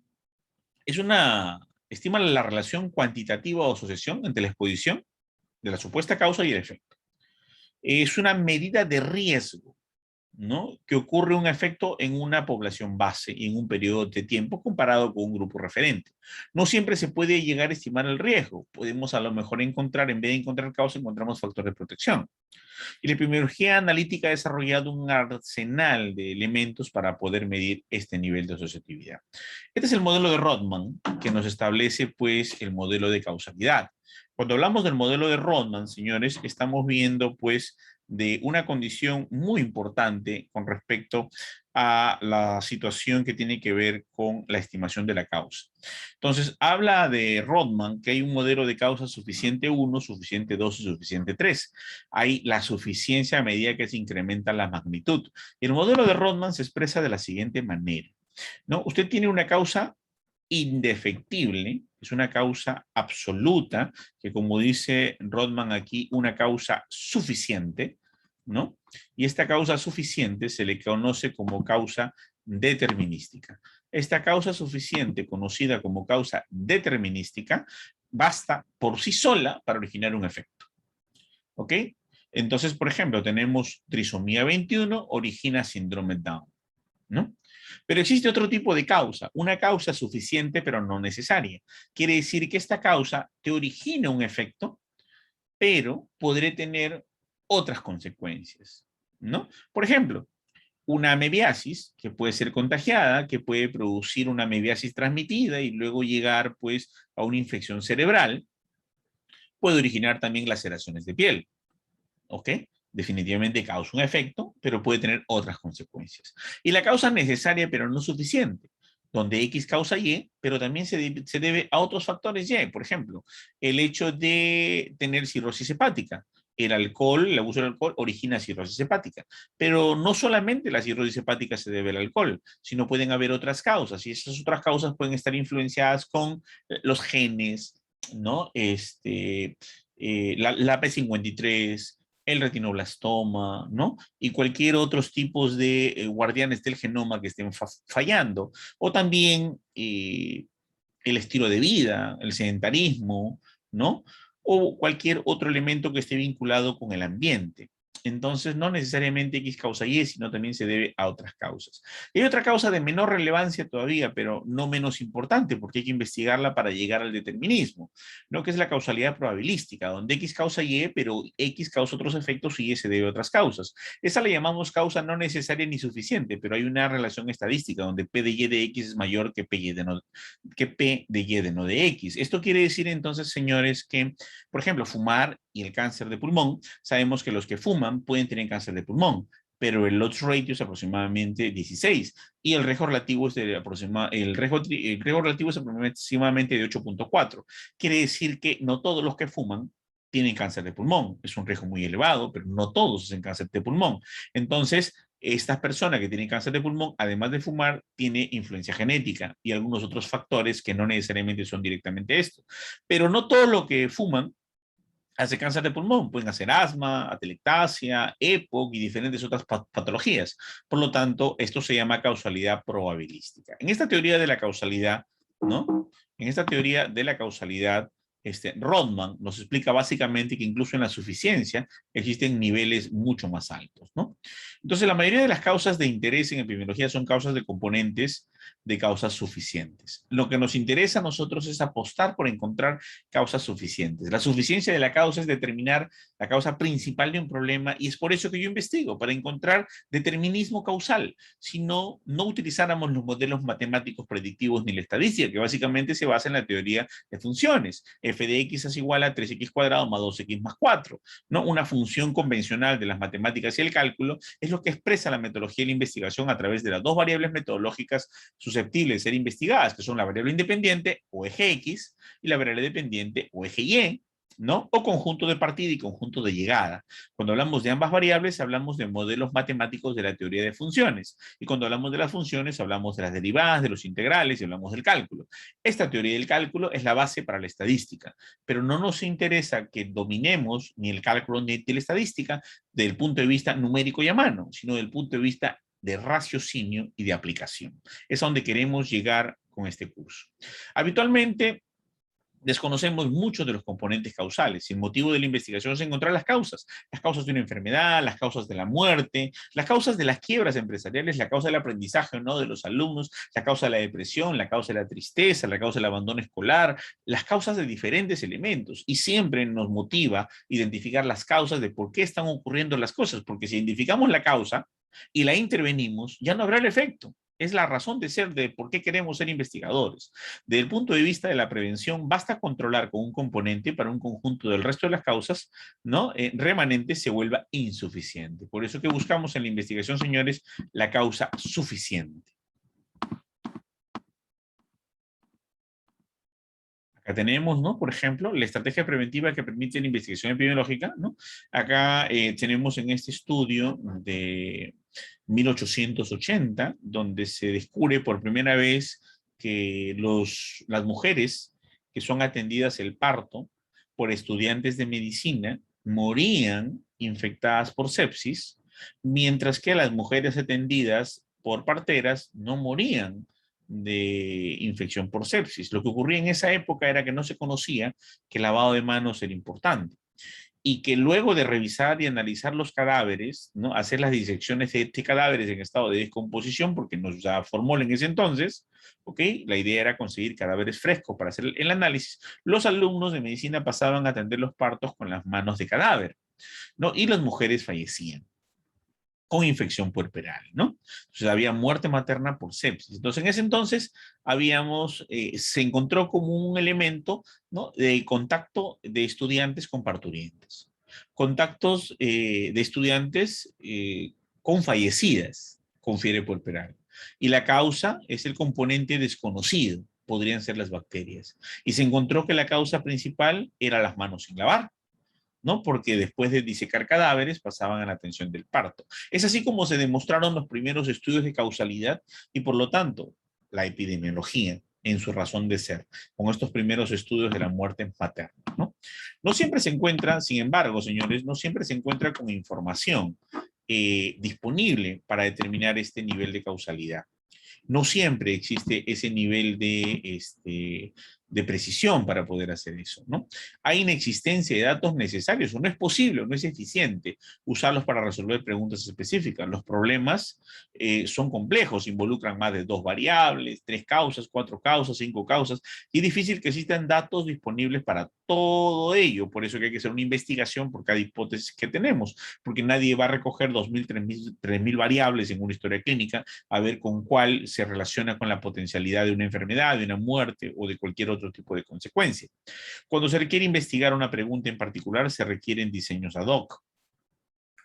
Speaker 2: estima la relación cuantitativa o asociación entre la exposición de la supuesta causa y el efecto. Es una medida de riesgo, ¿no? Que ocurre un efecto en una población base y en un periodo de tiempo comparado con un grupo referente. No siempre se puede llegar a estimar el riesgo. Podemos a lo mejor encontrar, en vez de encontrar causa, encontramos factor de protección. Y la epidemiología analítica ha desarrollado un arsenal de elementos para poder medir este nivel de asociatividad. Este es el modelo de Rodman, que nos establece, pues, el modelo de causalidad. Cuando hablamos del modelo de Rodman, señores, estamos viendo, pues, de una condición muy importante con respecto a la situación que tiene que ver con la estimación de la causa. Entonces, habla de Rodman que hay un modelo de causa suficiente 1, suficiente 2 y suficiente 3. Hay la suficiencia a medida que se incrementa la magnitud. Y el modelo de Rodman se expresa de la siguiente manera, ¿no? Usted tiene una causa indefectible, es una causa absoluta, que como dice Rodman aquí, una causa suficiente, ¿no? Y esta causa suficiente se le conoce como causa determinística. Esta causa suficiente, conocida como causa determinística, basta por sí sola para originar un efecto. ¿Ok? Entonces, por ejemplo, tenemos trisomía 21, origina síndrome Down, ¿no? Pero existe otro tipo de causa, una causa suficiente pero no necesaria. Quiere decir que esta causa te origina un efecto, pero podré tener otras consecuencias, ¿no? Por ejemplo, una amebiasis que puede ser contagiada, que puede producir una amebiasis transmitida y luego llegar, pues, a una infección cerebral, puede originar también laceraciones de piel, ¿ok? Definitivamente causa un efecto, pero puede tener otras consecuencias. Y la causa necesaria, pero no suficiente. donde X causa Y, pero también se debe a otros factores Y. Por ejemplo, el hecho de tener cirrosis hepática. El alcohol, el abuso del alcohol origina cirrosis hepática. Pero no solamente la cirrosis hepática se debe al alcohol, sino pueden haber otras causas. Y esas otras causas pueden estar influenciadas con los genes, ¿no? La P53, el retinoblastoma, ¿no? Y cualquier otros tipos de guardianes del genoma que estén fallando. O también el estilo de vida, el sedentarismo, ¿no? O cualquier otro elemento que esté vinculado con el ambiente. Entonces, no necesariamente X causa Y, sino también se debe a otras causas. Y hay otra causa de menor relevancia todavía, pero no menos importante, porque hay que investigarla para llegar al determinismo, ¿no? Que es la causalidad probabilística, donde X causa Y, pero X causa otros efectos y Y se debe a otras causas. Esa la llamamos causa no necesaria ni suficiente, pero hay una relación estadística donde P de Y de X es mayor que que P de Y de no de X. Esto quiere decir entonces, señores, que, por ejemplo, fumar y el cáncer de pulmón, sabemos que los que fuman pueden tener cáncer de pulmón, pero el odds ratio es aproximadamente 16 y el riesgo relativo es de el riesgo relativo es aproximadamente de 8.4. Quiere decir que no todos los que fuman tienen cáncer de pulmón. Es un riesgo muy elevado, pero no todos hacen cáncer de pulmón. Entonces, esta persona que tiene cáncer de pulmón, además de fumar, tiene influencia genética y algunos otros factores que no necesariamente son directamente esto. Pero no todo lo que fuman hace cáncer de pulmón. Pueden hacer asma, atelectasia, EPOC y diferentes otras patologías. Por lo tanto, esto se llama causalidad probabilística. En esta teoría de la causalidad, ¿no? En esta teoría de la causalidad, Rodman nos explica básicamente que incluso en la suficiencia existen niveles mucho más altos, ¿no? Entonces, la mayoría de las causas de interés en epidemiología son causas de componentes de causas suficientes. Lo que nos interesa a nosotros es apostar por encontrar causas suficientes. La suficiencia de la causa es determinar la causa principal de un problema y es por eso que yo investigo, para encontrar determinismo causal. Si no, no utilizáramos los modelos matemáticos predictivos ni la estadística, que básicamente se basa en la teoría de funciones. F de X es igual a 3X cuadrado más 2X más 4. ¿No? Una función convencional de las matemáticas y el cálculo es lo que expresa la metodología de la investigación a través de las dos variables metodológicas susceptibles de ser investigadas, que son la variable independiente o eje X y la variable dependiente o eje Y, ¿no? O conjunto de partida y conjunto de llegada. Cuando hablamos de ambas variables, hablamos de modelos matemáticos de la teoría de funciones. Y cuando hablamos de las funciones, hablamos de las derivadas, de los integrales y hablamos del cálculo. Esta teoría del cálculo es la base para la estadística, pero no nos interesa que dominemos ni el cálculo ni la estadística desde el punto de vista numérico y a mano, sino desde el punto de vista de raciocinio y de aplicación. Es a donde queremos llegar con este curso. Habitualmente, desconocemos muchos de los componentes causales. Y el motivo de la investigación es encontrar las causas de una enfermedad, las causas de la muerte, las causas de las quiebras empresariales, la causa del aprendizaje o no de los alumnos, la causa de la depresión, la causa de la tristeza, la causa del abandono escolar, las causas de diferentes elementos. Y siempre nos motiva identificar las causas de por qué están ocurriendo las cosas, porque si identificamos la causa y la intervenimos, ya no habrá el efecto. Es la razón de ser de por qué queremos ser investigadores. Desde el punto de vista de la prevención, basta controlar con un componente para un conjunto del resto de las causas, ¿no? Remanente se vuelva insuficiente. Por eso que buscamos en la investigación, señores, la causa suficiente. Acá tenemos, ¿no? Por ejemplo, la estrategia preventiva que permite la investigación epidemiológica, ¿no? Acá tenemos en este estudio de 1880, donde se descubre por primera vez que las mujeres que son atendidas el parto por estudiantes de medicina morían infectadas por sepsis, mientras que las mujeres atendidas por parteras no morían de infección por sepsis. Lo que ocurría en esa época era que no se conocía que el lavado de manos era importante y que luego de revisar y analizar los cadáveres, ¿no? Hacer las disecciones de cadáveres en estado de descomposición, porque no se usaba formol en ese entonces, ¿ok? La idea era conseguir cadáveres frescos para hacer el análisis. Los alumnos de medicina pasaban a atender los partos con las manos de cadáver, ¿no? Y las mujeres fallecían con infección puerperal, ¿no? Entonces había muerte materna por sepsis. Entonces en ese entonces se encontró como un elemento, ¿no? De contacto de estudiantes con parturientes, contactos de estudiantes con fallecidas con fiebre puerperal. Y la causa es el componente desconocido, podrían ser las bacterias. Y se encontró que la causa principal era las manos sin lavar, ¿no? Porque después de disecar cadáveres pasaban a la atención del parto. Es así como se demostraron los primeros estudios de causalidad y por lo tanto la epidemiología en su razón de ser, con estos primeros estudios de la muerte materna, ¿no? No siempre se encuentra, sin embargo, señores, no siempre se encuentra con información disponible para determinar este nivel de causalidad. No siempre existe ese nivel de precisión para poder hacer eso, ¿no? Hay inexistencia de datos necesarios, o no es posible, o no es eficiente usarlos para resolver preguntas específicas. Los problemas son complejos, involucran más de 2 variables, 3 causas, 4 causas, 5 causas, y es difícil que existan datos disponibles para todo ello. Por eso que hay que hacer una investigación por cada hipótesis que tenemos, porque nadie va a recoger 2.000, 3.000 variables en una historia clínica a ver con cuál se relaciona con la potencialidad de una enfermedad, de una muerte o de cualquier otro tipo de consecuencia. Cuando se requiere investigar una pregunta en particular, se requieren diseños ad hoc.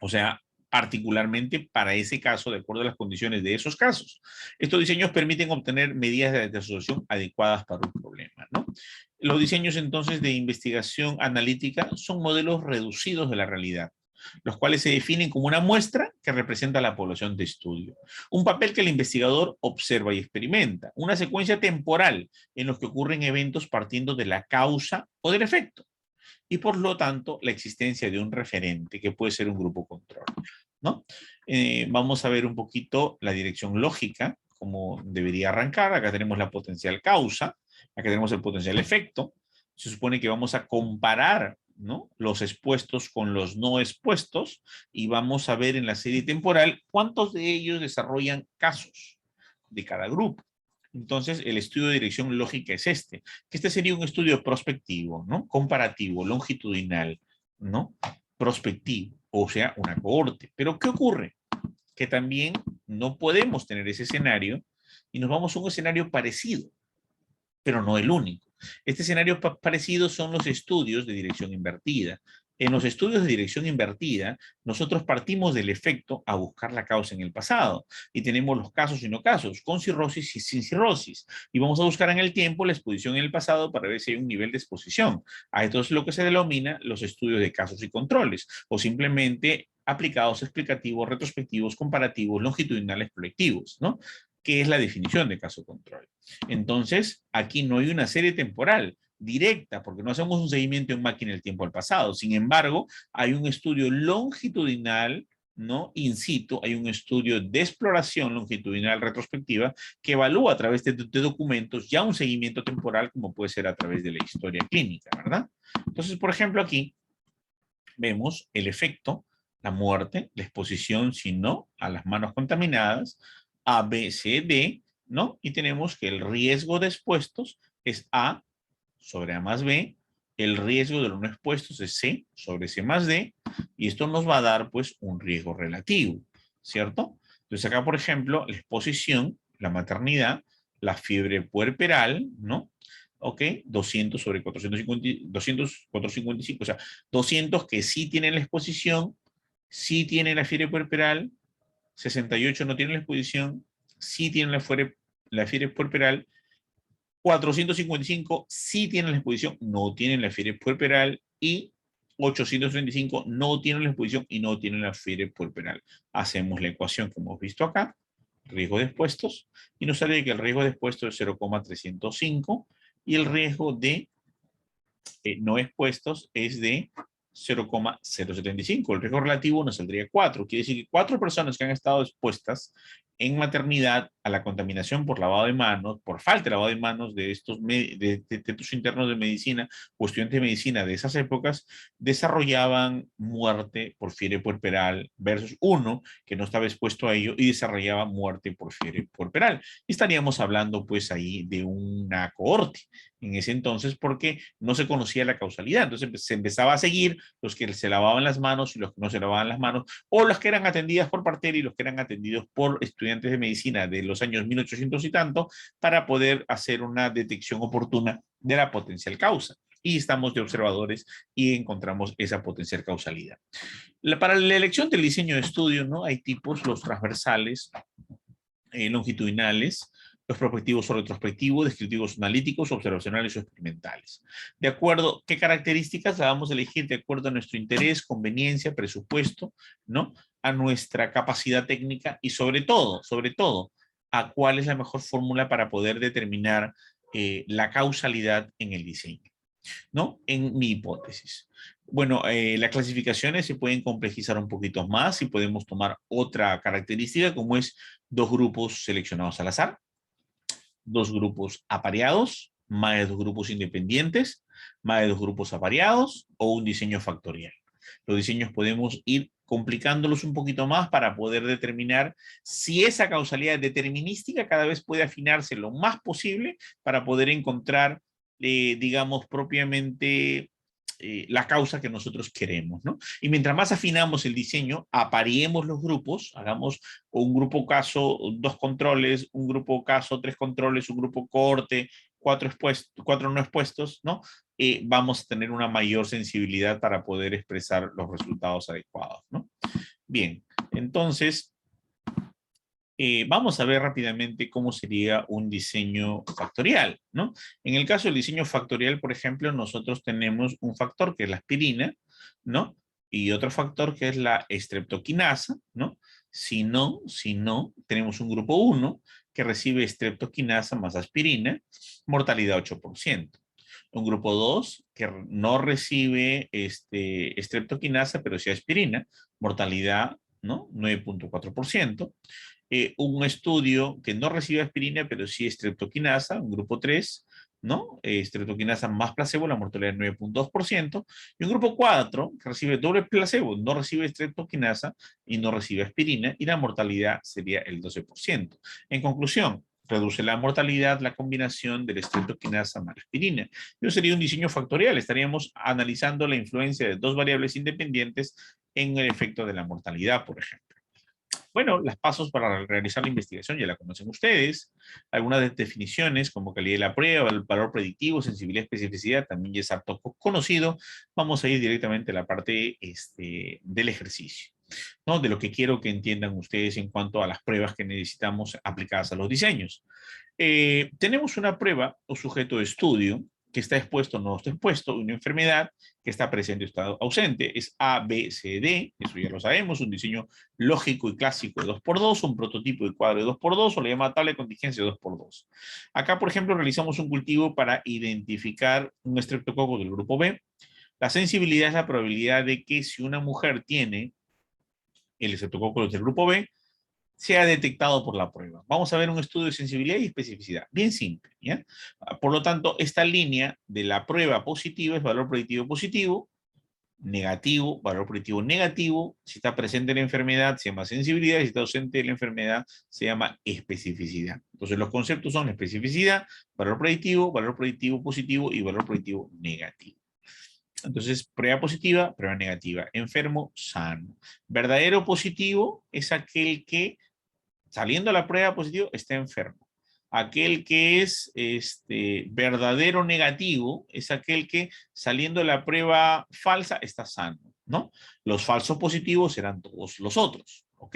Speaker 2: O sea, particularmente para ese caso, de acuerdo a las condiciones de esos casos. Estos diseños permiten obtener medidas de asociación adecuadas para un problema, ¿no? Los diseños entonces de investigación analítica son modelos reducidos de la realidad, los cuales se definen como una muestra que representa a la población de estudio. Un papel que el investigador observa y experimenta. Una secuencia temporal en los que ocurren eventos partiendo de la causa o del efecto. Y por lo tanto, la existencia de un referente que puede ser un grupo control, ¿no? Vamos a ver un poquito la dirección lógica, cómo debería arrancar. Acá tenemos la potencial causa, acá tenemos el potencial efecto. Se supone que vamos a comparar, ¿no?, los expuestos con los no expuestos y vamos a ver en la serie temporal cuántos de ellos desarrollan casos de cada grupo. Entonces, el estudio de dirección lógica es este. Este sería un estudio prospectivo, ¿no? Comparativo, longitudinal, ¿no? Prospectivo, o sea, una cohorte. Pero, ¿qué ocurre? Que también no podemos tener ese escenario y nos vamos a un escenario parecido, pero no el único. Este escenario parecido son los estudios de dirección invertida. En los estudios de dirección invertida, nosotros partimos del efecto a buscar la causa en el pasado. Y tenemos los casos y no casos, con cirrosis y sin cirrosis. Y vamos a buscar en el tiempo la exposición en el pasado para ver si hay un nivel de exposición. A esto es lo que se denomina los estudios de casos y controles, o simplemente aplicados explicativos, retrospectivos, comparativos, longitudinales, proyectivos, ¿no? ¿Qué es la definición de caso control? Entonces, aquí no hay una serie temporal directa, porque no hacemos un seguimiento en máquina del tiempo al pasado. Sin embargo, hay un estudio longitudinal, ¿no?, in situ, hay un estudio de exploración longitudinal retrospectiva que evalúa a través de documentos ya un seguimiento temporal, como puede ser a través de la historia clínica, ¿verdad? Entonces, por ejemplo, aquí vemos el efecto, la muerte, la exposición, si no, a las manos contaminadas, A, B, C, D, ¿no? Y tenemos que el riesgo de expuestos es A sobre A más B, el riesgo de los no expuestos es C sobre C más D, y esto nos va a dar, pues, un riesgo relativo, ¿cierto? Entonces acá, por ejemplo, la exposición, la maternidad, la fiebre puerperal, ¿no? Ok, 200 sobre 450, 200, 455, o sea, 200 que sí tienen la exposición, sí tienen la fiebre puerperal, 68 no tienen la exposición, sí tienen la fiebre puerperal, 455 sí tienen la exposición, no tienen la fiebre puerperal, y 835 no tienen la exposición y no tienen la fiebre puerperal. Hacemos la ecuación que hemos visto acá, riesgo de expuestos, y nos sale que el riesgo de expuestos es 0,305 y el riesgo de no expuestos es de 0,075. El riesgo relativo nos saldría 4. Quiere decir que 4 personas que han estado expuestas en maternidad a la contaminación por lavado de manos, por falta de lavado de manos de estos internos de medicina o estudiantes de medicina de esas épocas, desarrollaban muerte por fiebre puerperal versus uno que no estaba expuesto a ello y desarrollaba muerte por fiebre puerperal. Y estaríamos hablando pues ahí de una cohorte en ese entonces porque no se conocía la causalidad. Entonces se empezaba a seguir los que se lavaban las manos y los que no se lavaban las manos, o los que eran atendidas por partera y los que eran atendidos por estudiantes de medicina de los años 1800 y tanto, para poder hacer una detección oportuna de la potencial causa. Y estamos de observadores y encontramos esa potencial causalidad. Para la elección del diseño de estudio, ¿no?, hay tipos, los transversales, longitudinales, los prospectivos o retrospectivos, descriptivos analíticos, observacionales o experimentales. ¿De acuerdo? ¿Qué características la vamos a elegir? De acuerdo a nuestro interés, conveniencia, presupuesto, ¿no? A nuestra capacidad técnica y sobre todo, a cuál es la mejor fórmula para poder determinar la causalidad en el diseño, ¿no? En mi hipótesis. Bueno, las clasificaciones se pueden complejizar un poquito más y podemos tomar otra característica como es dos grupos seleccionados al azar, dos grupos apareados, más de dos grupos independientes, más de dos grupos apareados o un diseño factorial. Los diseños podemos ir complicándolos un poquito más para poder determinar si esa causalidad determinística cada vez puede afinarse lo más posible para poder encontrar, digamos, propiamente la causa que nosotros queremos, ¿no? Y mientras más afinamos el diseño, apareemos los grupos, hagamos un grupo caso, dos controles, un grupo caso, tres controles, un grupo corte, cuatro no expuestos, ¿no? Vamos a tener una mayor sensibilidad para poder expresar los resultados adecuados, ¿no? Bien, entonces, vamos a ver rápidamente cómo sería un diseño factorial, ¿no? En el caso del diseño factorial, por ejemplo, nosotros tenemos un factor que es la aspirina, ¿no? Y otro factor que es la estreptoquinasa, ¿no? Si no, tenemos un grupo 1 que recibe estreptoquinasa más aspirina, mortalidad 8%. Un grupo 2 que no recibe estreptoquinasa, pero sí aspirina, mortalidad, ¿no? 9.4%. Un estudio que no recibe aspirina, pero sí estreptoquinasa, un grupo 3, ¿no? Estreptoquinasa más placebo, la mortalidad es 9.2%, y un grupo 4 que recibe doble placebo, no recibe estreptoquinasa y no recibe aspirina, y la mortalidad sería el 12%. En conclusión, reduce la mortalidad la combinación de la estreptoquinasa más la aspirina. Eso sería un diseño factorial, estaríamos analizando la influencia de dos variables independientes en el efecto de la mortalidad, por ejemplo. Bueno, los pasos para realizar la investigación ya la conocen ustedes. Algunas definiciones como calidad de la prueba, el valor predictivo, sensibilidad, especificidad, también ya es harto conocido. Vamos a ir directamente a la parte del ejercicio, ¿no? De lo que quiero que entiendan ustedes en cuanto a las pruebas que necesitamos aplicadas a los diseños. Tenemos una prueba o sujeto de estudio que está expuesto o no está expuesto, una enfermedad que está presente o está ausente, es A, B, C, D, eso ya lo sabemos, un diseño lógico y clásico de 2x2, un prototipo de cuadro de 2x2, o le llama tabla de contingencia de 2x2. Acá, por ejemplo, realizamos un cultivo para identificar un estreptococo del grupo B. La sensibilidad es la probabilidad de que si una mujer tiene el estreptococo del grupo B, sea detectado por la prueba. Vamos a ver un estudio de sensibilidad y especificidad. Bien simple, ¿ya? Por lo tanto, esta línea de la prueba positiva es valor predictivo positivo, negativo, valor predictivo negativo. Si está presente la enfermedad, se llama sensibilidad. Si está ausente la enfermedad, se llama especificidad. Entonces, los conceptos son especificidad, valor predictivo positivo y valor predictivo negativo. Entonces, prueba positiva, prueba negativa. Enfermo, sano. Verdadero positivo es aquel que saliendo a la prueba positivo, está enfermo. Aquel que es verdadero negativo es aquel que saliendo de la prueba falsa está sano, ¿no? Los falsos positivos serán todos los otros, ¿ok?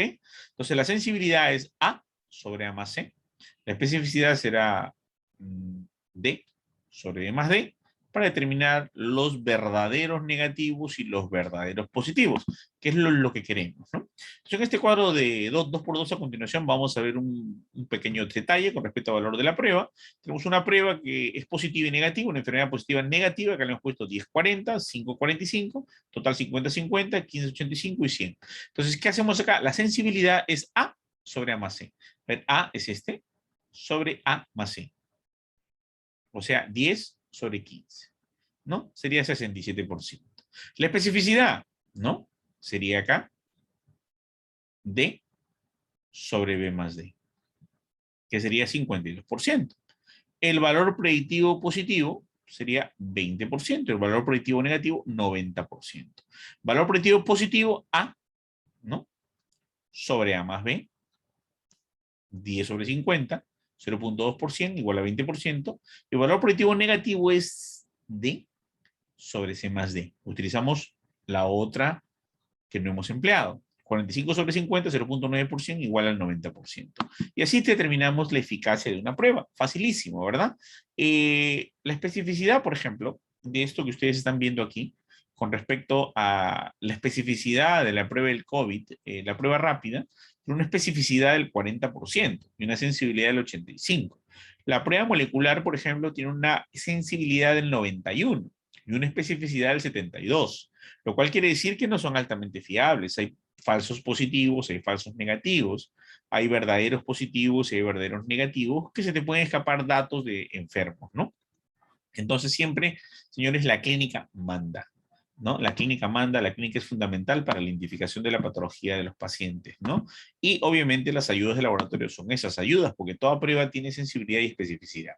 Speaker 2: Entonces la sensibilidad es A sobre A más C. La especificidad será D sobre D más D para determinar los verdaderos negativos y los verdaderos positivos, que es lo que queremos, ¿no? Entonces, en este cuadro de 2x2 a continuación vamos a ver un pequeño detalle con respecto al valor de la prueba. Tenemos una prueba que es positiva y negativa, una enfermedad positiva negativa, que le hemos puesto 10-40, 5-45, total 50-50, 15-85 y 100. Entonces, ¿qué hacemos acá? La sensibilidad es A sobre A más C. A es sobre A más C. O sea, 10 sobre 15, ¿no? Sería 67%. La especificidad, ¿no? Sería acá D sobre B más D, que sería 52%. El valor predictivo positivo sería 20%, el valor predictivo negativo 90%. Valor predictivo positivo A, ¿no? Sobre A más B, 10 sobre 50, 0.2% igual a 20%. El valor predictivo negativo es D sobre C más D. Utilizamos la otra que no hemos empleado. 45 sobre 50, 0.9% igual al 90%. Y así determinamos la eficacia de una prueba. Facilísimo, ¿verdad? La especificidad, por ejemplo, de esto que ustedes están viendo aquí, con respecto a la especificidad de la prueba del COVID, la prueba rápida, tiene una especificidad del 40% y una sensibilidad del 85%. La prueba molecular, por ejemplo, tiene una sensibilidad del 91% y una especificidad del 72%, lo cual quiere decir que no son altamente fiables. Hay falsos positivos, hay falsos negativos, hay verdaderos positivos y hay verdaderos negativos, que se te pueden escapar datos de enfermos, ¿no? Entonces siempre, señores, la clínica manda, ¿no? La clínica manda, la clínica es fundamental para la identificación de la patología de los pacientes, ¿no? Y obviamente las ayudas de laboratorio son esas ayudas, porque toda prueba tiene sensibilidad y especificidad.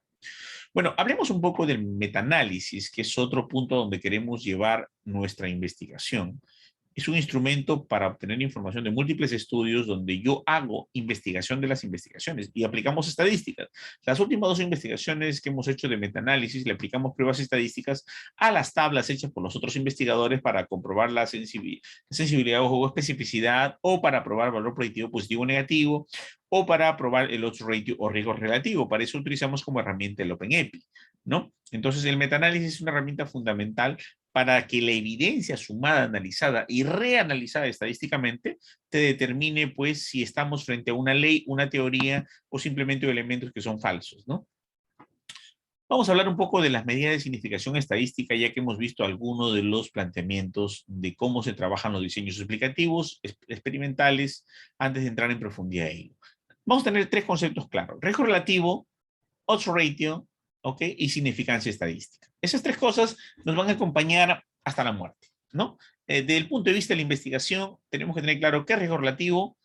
Speaker 2: Bueno, hablemos un poco del metaanálisis, que es otro punto donde queremos llevar nuestra investigación. Es un instrumento para obtener información de múltiples estudios donde yo hago investigación de las investigaciones y aplicamos estadísticas. Las últimas 2 investigaciones que hemos hecho de metaanálisis le aplicamos pruebas estadísticas a las tablas hechas por los otros investigadores para comprobar la sensibilidad o especificidad, o para probar valor predictivo positivo o negativo, o para probar el odds ratio o riesgo relativo. Para eso utilizamos como herramienta el OpenEpi, ¿no? Entonces el metaanálisis es una herramienta fundamental para que la evidencia sumada, analizada y reanalizada estadísticamente te determine, pues, si estamos frente a una ley, una teoría o simplemente elementos que son falsos, ¿no? Vamos a hablar un poco de las medidas de significación estadística, ya que hemos visto algunos de los planteamientos de cómo se trabajan los diseños explicativos, experimentales, antes de entrar en profundidad en ello. Vamos a tener 3 conceptos claros: riesgo relativo, odds ratio, ¿ok? Y significancia estadística. Esas 3 cosas nos van a acompañar hasta la muerte, ¿no? Desde el punto de vista de la investigación, tenemos que tener claro qué es riesgo relativo,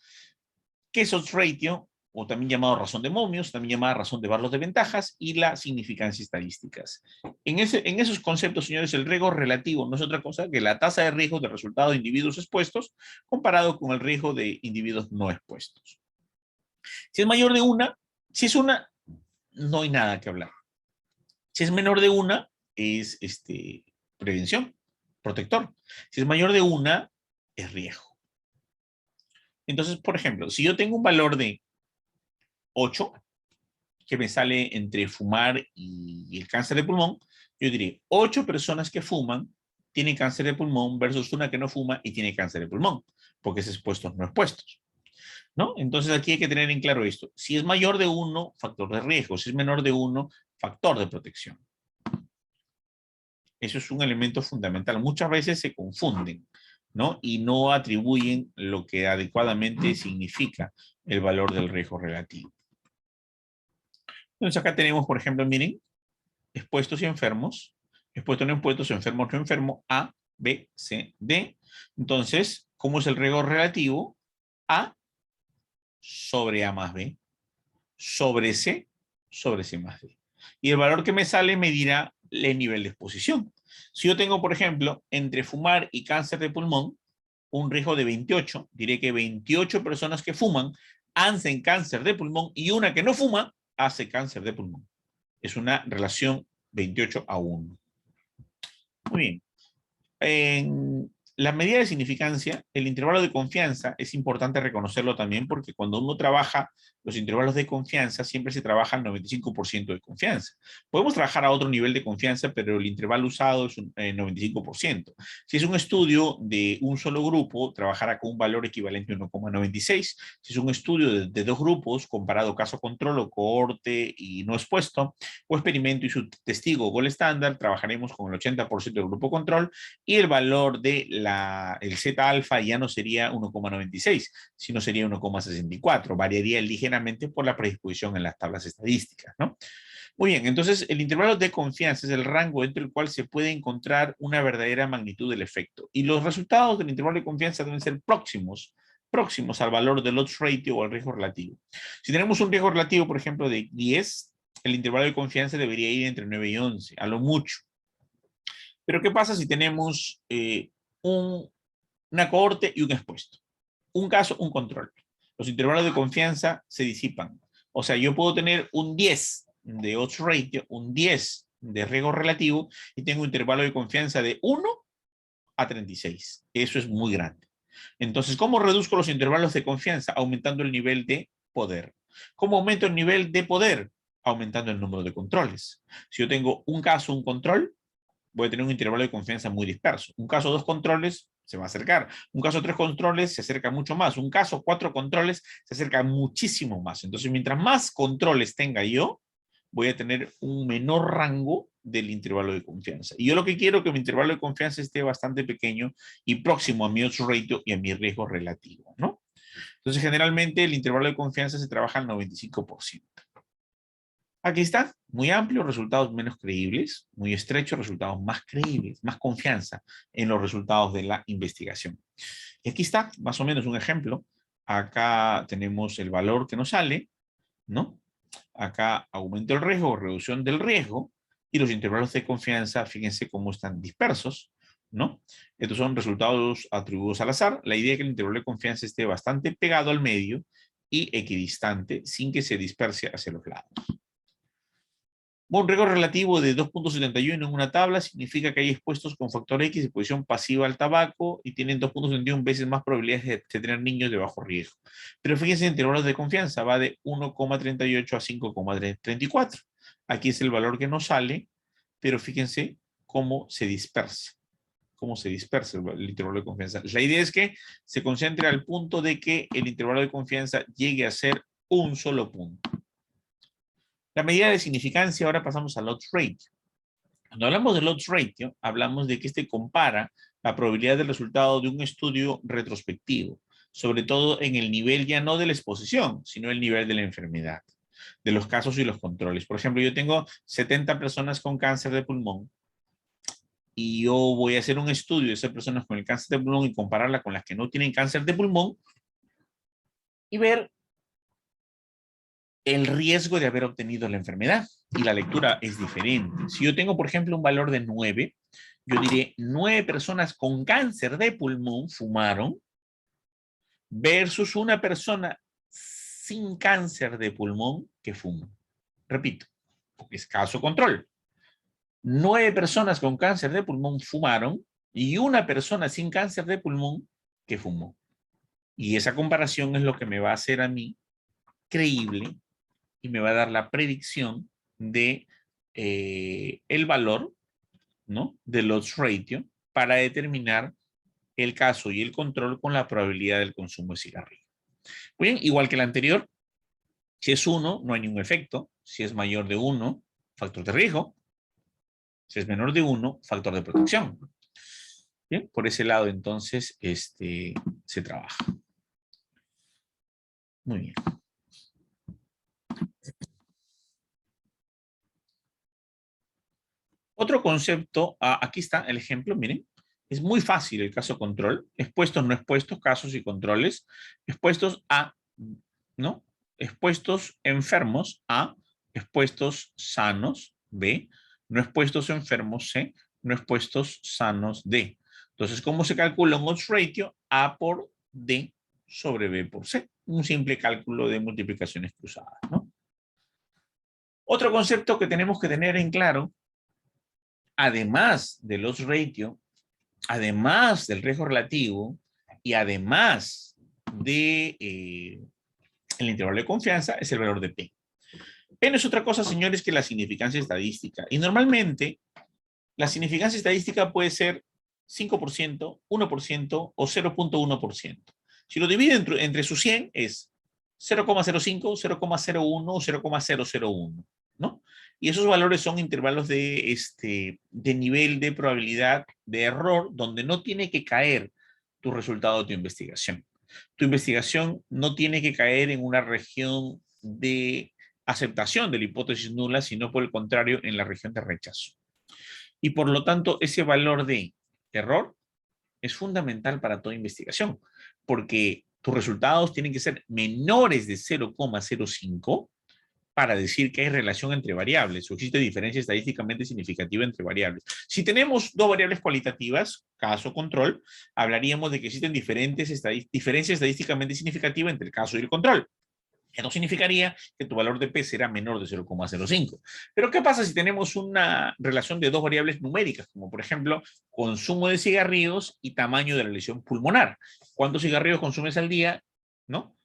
Speaker 2: qué es odds ratio, o también llamado razón de momios, también llamada razón de barlos de ventajas, y la significancia estadísticas. En esos conceptos, señores, el riesgo relativo no es otra cosa que la tasa de riesgo de resultado de individuos expuestos comparado con el riesgo de individuos no expuestos. Si es mayor de una, si es una, no hay nada que hablar. Si es menor de una, es prevención, protector. Si es mayor de una, es riesgo. Entonces, por ejemplo, si yo tengo un valor de 8, que me sale entre fumar y el cáncer de pulmón, yo diré 8 personas que fuman tienen cáncer de pulmón versus una que no fuma y tiene cáncer de pulmón, porque es expuestos no expuestos, ¿no? Entonces aquí hay que tener en claro esto. Si es mayor de 1, factor de riesgo. Si es menor de 1, factor de protección. Eso es un elemento fundamental. Muchas veces se confunden, ¿no? Y no atribuyen lo que adecuadamente significa el valor del riesgo relativo. Entonces acá tenemos, por ejemplo, miren, expuestos y enfermos, expuestos no expuestos, enfermos no enfermos, A, B, C, D. Entonces, ¿cómo es el riesgo relativo? A sobre A más B, sobre C más D. Y el valor que me sale me dirá el nivel de exposición. Si yo tengo, por ejemplo, entre fumar y cáncer de pulmón, un riesgo de 28, diré que 28 personas que fuman hacen cáncer de pulmón y una que no fuma hace cáncer de pulmón. Es una relación 28:1. Muy bien. En la medida de significancia, el intervalo de confianza es importante reconocerlo también, porque cuando uno trabaja los intervalos de confianza, siempre se trabaja al 95% de confianza. Podemos trabajar a otro nivel de confianza, pero el intervalo usado es un 95%. Si es un estudio de un solo grupo, trabajará con un valor equivalente a 1,96. Si es un estudio de 2 grupos, comparado caso control o cohorte y no expuesto, o experimento y su testigo gol estándar, trabajaremos con el 80% del grupo control, y el valor de el Z alfa ya no sería 1,96, sino sería 1,64. Variaría ligeramente por la predisposición en las tablas estadísticas, ¿no? Muy bien, entonces el intervalo de confianza es el rango entre el cual se puede encontrar una verdadera magnitud del efecto. Y los resultados del intervalo de confianza deben ser próximos al valor del odds ratio o al riesgo relativo. Si tenemos un riesgo relativo, por ejemplo, de 10, el intervalo de confianza debería ir entre 9 y 11, a lo mucho. Pero ¿qué pasa si tenemos una cohorte y un expuesto? Un caso, un control. Los intervalos de confianza se disipan. O sea, yo puedo tener un 10 de odds ratio, un 10 de riesgo relativo, y tengo un intervalo de confianza de 1 a 36. Eso es muy grande. Entonces, ¿cómo reduzco los intervalos de confianza? Aumentando el nivel de poder. ¿Cómo aumento el nivel de poder? Aumentando el número de controles. Si yo tengo un caso, un control, voy a tener un intervalo de confianza muy disperso. Un caso, 2 controles, se va a acercar. Un caso, 3 controles, se acerca mucho más. Un caso, 4 controles, se acerca muchísimo más. Entonces, mientras más controles tenga yo, voy a tener un menor rango del intervalo de confianza. Y yo lo que quiero es que mi intervalo de confianza esté bastante pequeño y próximo a mi odds ratio y a mi riesgo relativo, ¿no? Entonces, generalmente el intervalo de confianza se trabaja al 95%. Aquí está, muy amplio, resultados menos creíbles, muy estrecho, resultados más creíbles, más confianza en los resultados de la investigación. Y aquí está, más o menos un ejemplo. Acá tenemos el valor que nos sale, ¿no? Acá aumento el riesgo, reducción del riesgo, y los intervalos de confianza, fíjense cómo están dispersos, ¿no? Estos son resultados atribuidos al azar. La idea es que el intervalo de confianza esté bastante pegado al medio y equidistante, sin que se disperse hacia los lados. Un riesgo relativo de 2.71 en una tabla significa que hay expuestos con factor X de posición pasiva al tabaco y tienen 2.71 veces más probabilidades de tener niños de bajo riesgo. Pero fíjense, en intervalos de confianza va de 1,38 a 5,34. Aquí es el valor que nos sale, pero fíjense cómo se dispersa. Cómo se dispersa el intervalo de confianza. La idea es que se concentre al punto de que el intervalo de confianza llegue a ser un solo punto. La medida de significancia, ahora pasamos al odds ratio. Cuando hablamos del odds ratio, hablamos de que este compara la probabilidad del resultado de un estudio retrospectivo, sobre todo en el nivel ya no de la exposición, sino el nivel de la enfermedad, de los casos y los controles. Por ejemplo, yo tengo 70 personas con cáncer de pulmón y yo voy a hacer un estudio de esas personas con el cáncer de pulmón y compararla con las que no tienen cáncer de pulmón y ver el riesgo de haber obtenido la enfermedad. Y la lectura es diferente. Si yo tengo, por ejemplo, un valor de 9, yo diré 9 personas con cáncer de pulmón fumaron versus una persona sin cáncer de pulmón que fuma. Repito, porque es caso control. 9 personas con cáncer de pulmón fumaron y una persona sin cáncer de pulmón que fumó. Y esa comparación es lo que me va a hacer a mí creíble y me va a dar la predicción de el valor, ¿no?, del odds ratio para determinar el caso y el control con la probabilidad del consumo de cigarrillo. Muy bien, igual que el anterior, si es 1, no hay ningún efecto. Si es mayor de 1, factor de riesgo. Si es menor de 1, factor de protección. Bien, por ese lado entonces se trabaja. Muy bien. Otro concepto, aquí está el ejemplo, miren, es muy fácil el caso control, expuestos, no expuestos, casos y controles, expuestos A, ¿no? Expuestos enfermos A, expuestos sanos B, no expuestos enfermos C, no expuestos sanos D. Entonces, ¿cómo se calcula un odds ratio? A por D sobre B por C. Un simple cálculo de multiplicaciones cruzadas, ¿no? Otro concepto que tenemos que tener en claro, además del odds ratio, además del riesgo relativo y además de el intervalo de confianza, es el valor de P. P no es otra cosa, señores, que la significancia estadística. Y normalmente la significancia estadística puede ser 5%, 1% o 0.1%. Si lo divide entre sus 100 es 0,05, 0,01 o 0,001, ¿no? Y esos valores son intervalos de nivel de probabilidad de error donde no tiene que caer tu resultado de tu investigación. Tu investigación no tiene que caer en una región de aceptación de la hipótesis nula, sino por el contrario en la región de rechazo. Y por lo tanto, ese valor de error es fundamental para toda investigación, porque tus resultados tienen que ser menores de 0,05 para decir que hay relación entre variables o existe diferencia estadísticamente significativa entre variables. Si tenemos dos variables cualitativas, caso control, hablaríamos de que existen diferencias estadísticamente significativas entre el caso y el control. Esto significaría que tu valor de P será menor de 0,05. Pero ¿qué pasa si tenemos una relación de dos variables numéricas, como por ejemplo, consumo de cigarrillos y tamaño de la lesión pulmonar? ¿Cuántos cigarrillos consumes al día? ¿No?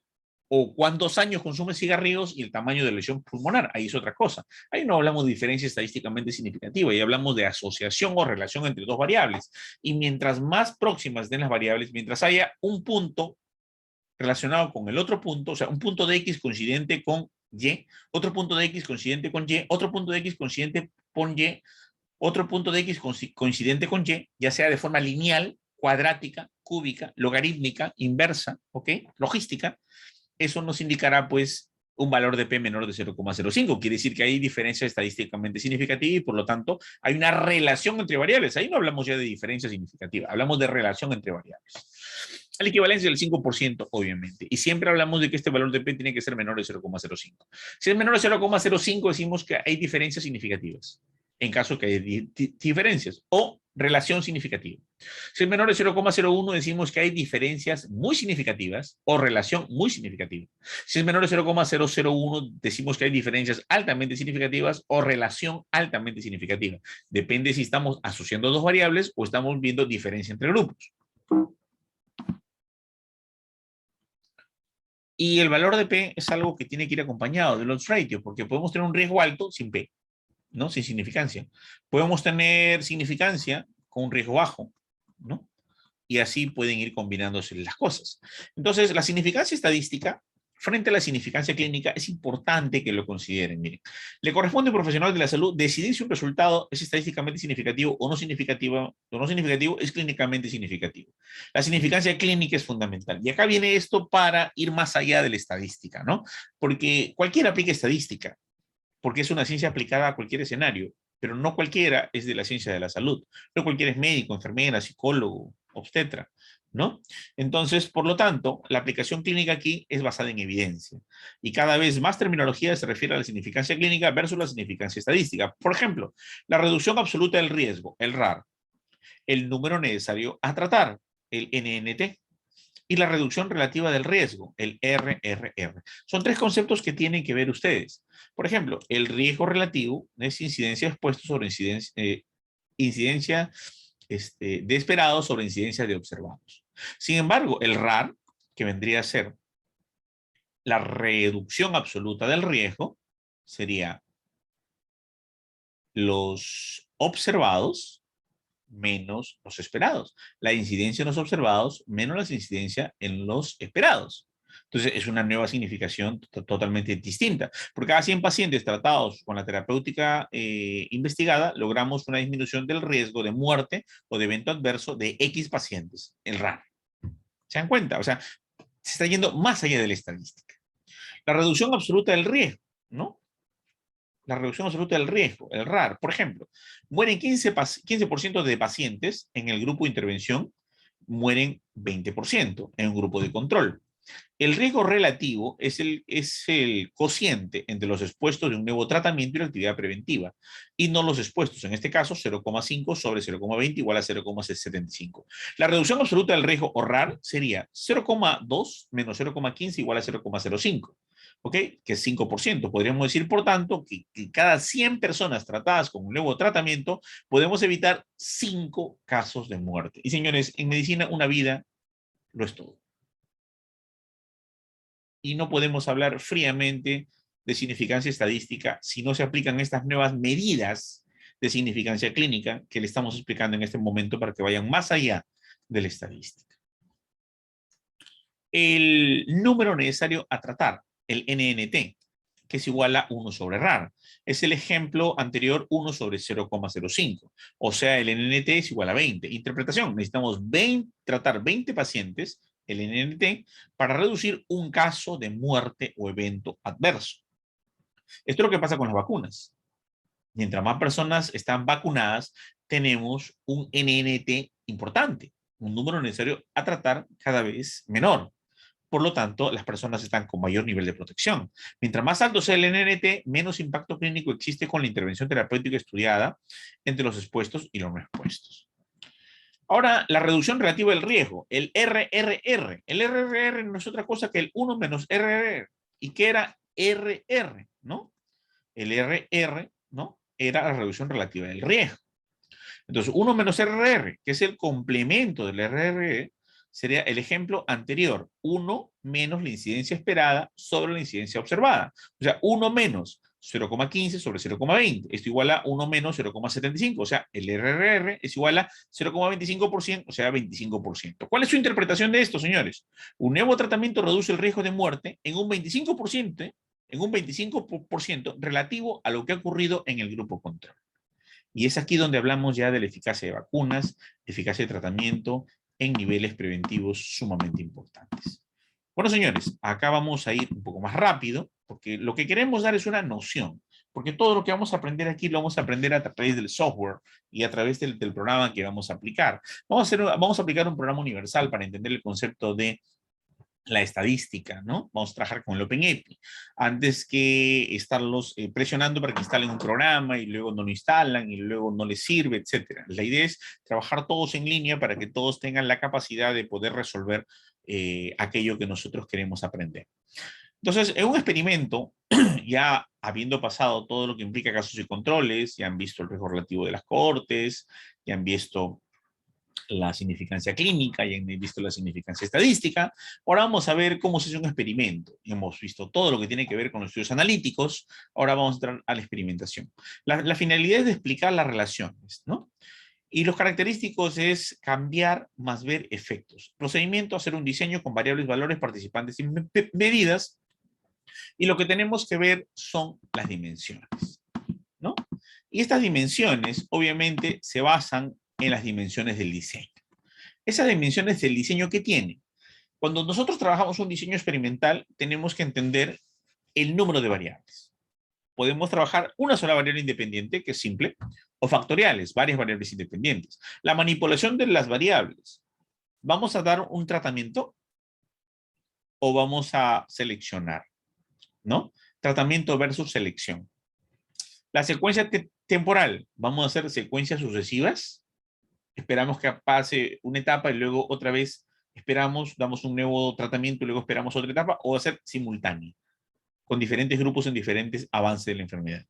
Speaker 2: O cuántos años consumes cigarrillos y el tamaño de la lesión pulmonar. Ahí es otra cosa. Ahí no hablamos de diferencia estadísticamente significativa, ahí hablamos de asociación o relación entre dos variables. Y mientras más próximas den las variables, mientras haya un punto relacionado con el otro punto, o sea, un punto de X coincidente con Y, otro punto de X coincidente con Y, otro punto de X coincidente con Y, otro punto de X coincidente con Y, ya sea de forma lineal, cuadrática, cúbica, logarítmica, inversa, ¿ok? Logística, eso nos indicará, pues, un valor de P menor de 0,05. Quiere decir que hay diferencia estadísticamente significativa y, por lo tanto, hay una relación entre variables. Ahí no hablamos ya de diferencia significativa, hablamos de relación entre variables. La equivalencia del 5%, obviamente. Y siempre hablamos de que este valor de P tiene que ser menor de 0,05. Si es menor de 0,05, decimos que hay diferencias significativas, en caso que hay diferencias, o relación significativa. Si es menor de 0,01, decimos que hay diferencias muy significativas o relación muy significativa. Si es menor de 0,001, decimos que hay diferencias altamente significativas o relación altamente significativa. Depende si estamos asociando dos variables o estamos viendo diferencia entre grupos. Y el valor de P es algo que tiene que ir acompañado del odds ratio, porque podemos tener un riesgo alto sin P, ¿no? Sin significancia. Podemos tener significancia con un riesgo bajo, ¿no? Y así pueden ir combinándose las cosas. Entonces, la significancia estadística frente a la significancia clínica es importante que lo consideren. Miren, le corresponde a un profesional de la salud decidir si un resultado es estadísticamente significativo o no significativo, es clínicamente significativo. La significancia clínica es fundamental. Y acá viene esto para ir más allá de la estadística, ¿no? Porque cualquiera aplica estadística, porque es una ciencia aplicada a cualquier escenario, pero no cualquiera es de la ciencia de la salud. No cualquiera es médico, enfermera, psicólogo, obstetra, ¿no? Entonces, por lo tanto, la aplicación clínica aquí es basada en evidencia. Y cada vez más terminología se refiere a la significancia clínica versus la significancia estadística. Por ejemplo, la reducción absoluta del riesgo, el RAR, el número necesario a tratar, el NNT, y la reducción relativa del riesgo, el RRR. Son tres conceptos que tienen que ver ustedes. Por ejemplo, el riesgo relativo es incidencia expuesto sobre incidencia de esperados sobre incidencia de observados. Sin embargo, el RAR, que vendría a ser la reducción absoluta del riesgo, sería los observados menos los esperados. La incidencia en los observados menos la incidencia en los esperados. Entonces, es una nueva significación totalmente distinta. Por cada 100 pacientes tratados con la terapéutica investigada, logramos una disminución del riesgo de muerte o de evento adverso de X pacientes, el RAR. ¿Se dan cuenta? O sea, se está yendo más allá de la estadística. La reducción absoluta del riesgo, ¿no? La reducción absoluta del riesgo, el RAR. Por ejemplo, mueren 15% de pacientes en el grupo de intervención, mueren 20% en un grupo de control. El riesgo relativo es el cociente entre los expuestos de un nuevo tratamiento y la actividad preventiva, y no los expuestos, en este caso 0,5 sobre 0,20 igual a 0,75. La reducción absoluta del riesgo o RAR sería 0,2 menos 0,15 igual a 0,05. ¿Ok? Que es 5%. Podríamos decir, por tanto, que cada 100 personas tratadas con un nuevo tratamiento, podemos evitar 5 casos de muerte. Y señores, en medicina una vida lo es todo. Y no podemos hablar fríamente de significancia estadística si no se aplican estas nuevas medidas de significancia clínica que le estamos explicando en este momento para que vayan más allá de la estadística. El número necesario a tratar, el NNT, que es igual a 1 sobre RAR. Es el ejemplo anterior 1 sobre 0,05. O sea, el NNT es igual a 20. Interpretación, necesitamos tratar 20 pacientes, el NNT, para reducir un caso de muerte o evento adverso. Esto es lo que pasa con las vacunas. Mientras más personas están vacunadas, tenemos un NNT importante, un número necesario a tratar cada vez menor. Por lo tanto, las personas están con mayor nivel de protección. Mientras más alto sea el NNT, menos impacto clínico existe con la intervención terapéutica estudiada entre los expuestos y los no expuestos. Ahora, la reducción relativa del riesgo, el RRR. El RRR no es otra cosa que el 1 menos RRR. ¿Y qué era RR? ¿No? El RR, ¿no? Era la reducción relativa del riesgo. Entonces, 1 menos RR, que es el complemento del RR, sería el ejemplo anterior. 1 menos la incidencia esperada sobre la incidencia observada. O sea, 1 menos 0,15 sobre 0,20. Esto igual a 1 menos 0,75. O sea, el RR es igual a 0,25%, o sea, 25%. ¿Cuál es su interpretación de esto, señores? Un nuevo tratamiento reduce el riesgo de muerte en un 25% relativo a lo que ha ocurrido en el grupo control. Y es aquí donde hablamos ya de la eficacia de vacunas, eficacia de tratamiento en niveles preventivos sumamente importantes. Bueno, señores, acá vamos a ir un poco más rápido, porque lo que queremos dar es una noción, porque todo lo que vamos a aprender aquí lo vamos a aprender a través del software y a través del programa que vamos a aplicar. Vamos a aplicar un programa universal para entender el concepto de la estadística, ¿no? Vamos a trabajar con el OpenEpi, antes que estarlos presionando para que instalen un programa y luego no lo instalan y luego no les sirve, etcétera. La idea es trabajar todos en línea para que todos tengan la capacidad de poder resolver aquello que nosotros queremos aprender. Entonces, en un experimento, ya habiendo pasado todo lo que implica casos y controles, ya han visto el riesgo relativo de las cohortes, ya han visto la significancia clínica, ya han visto la significancia estadística. Ahora vamos a ver cómo se hace un experimento. Hemos visto todo lo que tiene que ver con los estudios analíticos. Ahora vamos a entrar a la experimentación. La finalidad es de explicar las relaciones, ¿no? Y los característicos es cambiar más ver efectos. Procedimiento, hacer un diseño con variables, valores, participantes y medidas. Y lo que tenemos que ver son las dimensiones, ¿no? Y estas dimensiones, obviamente, se basan en las dimensiones del diseño. Esas dimensiones del diseño, ¿qué tiene? Cuando nosotros trabajamos un diseño experimental, tenemos que entender el número de variables. Podemos trabajar una sola variable independiente, que es simple, o factoriales, varias variables independientes. La manipulación de las variables. ¿Vamos a dar un tratamiento o vamos a seleccionar? ¿No? Tratamiento versus selección. La secuencia temporal. ¿Vamos a hacer secuencias sucesivas? Esperamos que pase una etapa y luego otra vez esperamos, damos un nuevo tratamiento y luego esperamos otra etapa, o hacer simultáneo, con diferentes grupos en diferentes avances de la enfermedad.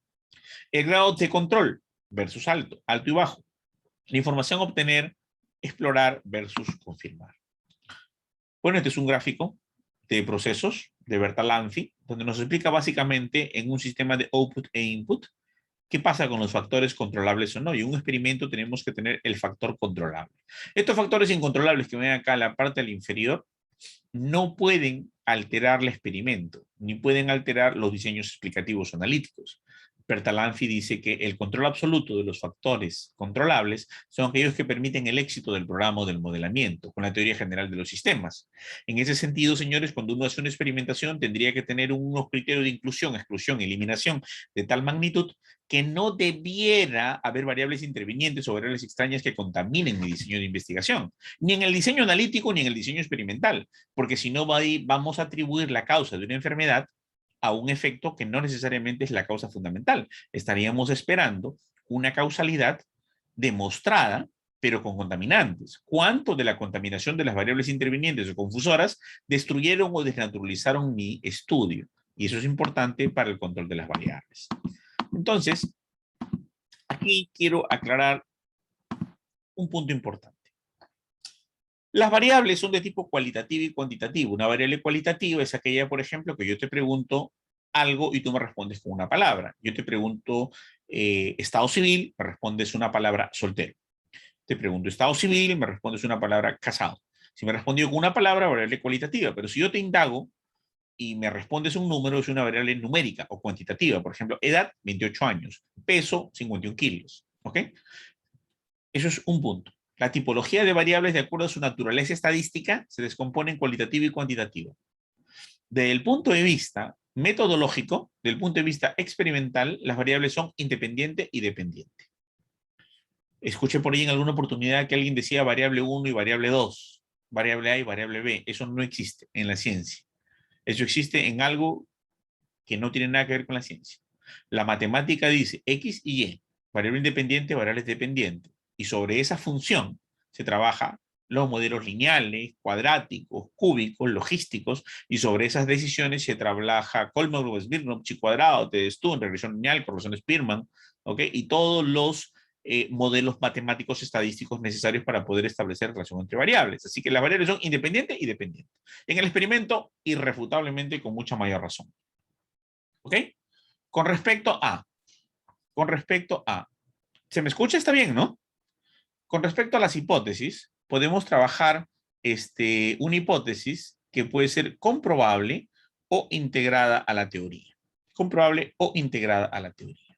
Speaker 2: El grado de control versus alto, alto y bajo. La información a obtener, explorar versus confirmar. Bueno, este es un gráfico de procesos de Bertalanffy, donde nos explica básicamente en un sistema de output e input qué pasa con los factores controlables o no. Y en un experimento tenemos que tener el factor controlable. Estos factores incontrolables que ven acá en la parte del inferior no pueden alterar el experimento, ni pueden alterar los diseños explicativos o analíticos. Bertalanffy dice que el control absoluto de los factores controlables son aquellos que permiten el éxito del programa o del modelamiento, con la teoría general de los sistemas. En ese sentido, señores, cuando uno hace una experimentación, tendría que tener unos criterios de inclusión, exclusión, eliminación de tal magnitud que no debiera haber variables intervinientes o variables extrañas que contaminen mi diseño de investigación, ni en el diseño analítico ni en el diseño experimental, porque si no vamos a atribuir la causa de una enfermedad a un efecto que no necesariamente es la causa fundamental. Estaríamos esperando una causalidad demostrada, pero con contaminantes. ¿Cuánto de la contaminación de las variables intervinientes o confusoras destruyeron o desnaturalizaron mi estudio? Y eso es importante para el control de las variables. Entonces, aquí quiero aclarar un punto importante. Las variables son de tipo cualitativo y cuantitativo. Una variable cualitativa es aquella, por ejemplo, que yo te pregunto algo y tú me respondes con una palabra. Yo te pregunto estado civil, me respondes una palabra soltero. Te pregunto estado civil, me respondes una palabra casado. Si me respondió con una palabra, variable cualitativa. Pero si yo te indago y me respondes un número, es una variable numérica o cuantitativa. Por ejemplo, edad, 28 años. Peso, 51 kilos. ¿Ok? Eso es un punto. La tipología de variables, de acuerdo a su naturaleza estadística, se descompone en cualitativa y cuantitativa. Desde el punto de vista metodológico, desde el punto de vista experimental, las variables son independiente y dependiente. Escuché por ahí en alguna oportunidad que alguien decía variable 1 y variable 2, variable A y variable B. Eso no existe en la ciencia. Eso existe en algo que no tiene nada que ver con la ciencia. La matemática dice X y Y, variable independiente, variable dependiente. Y sobre esa función se trabaja los modelos lineales, cuadráticos, cúbicos, logísticos, y sobre esas decisiones se trabaja Kolmogorov, Smirnov, chi cuadrado, Tedesstoon, regresión lineal, correlación Spearman, ¿ok? Y todos los modelos matemáticos estadísticos necesarios para poder establecer relación entre variables. Así que las variables son independientes y dependientes. En el experimento, irrefutablemente, con mucha mayor razón. ¿Ok? Con respecto a, ¿se me escucha? Está bien, ¿no? Con respecto a las hipótesis, podemos trabajar una hipótesis que puede ser comprobable o integrada a la teoría. Comprobable o integrada a la teoría.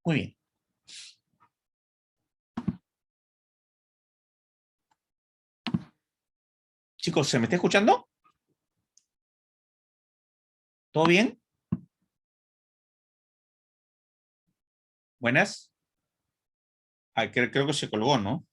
Speaker 2: Muy bien. Chicos, ¿se me está escuchando? ¿Todo bien? Buenas. Ah, creo que se colgó, ¿no?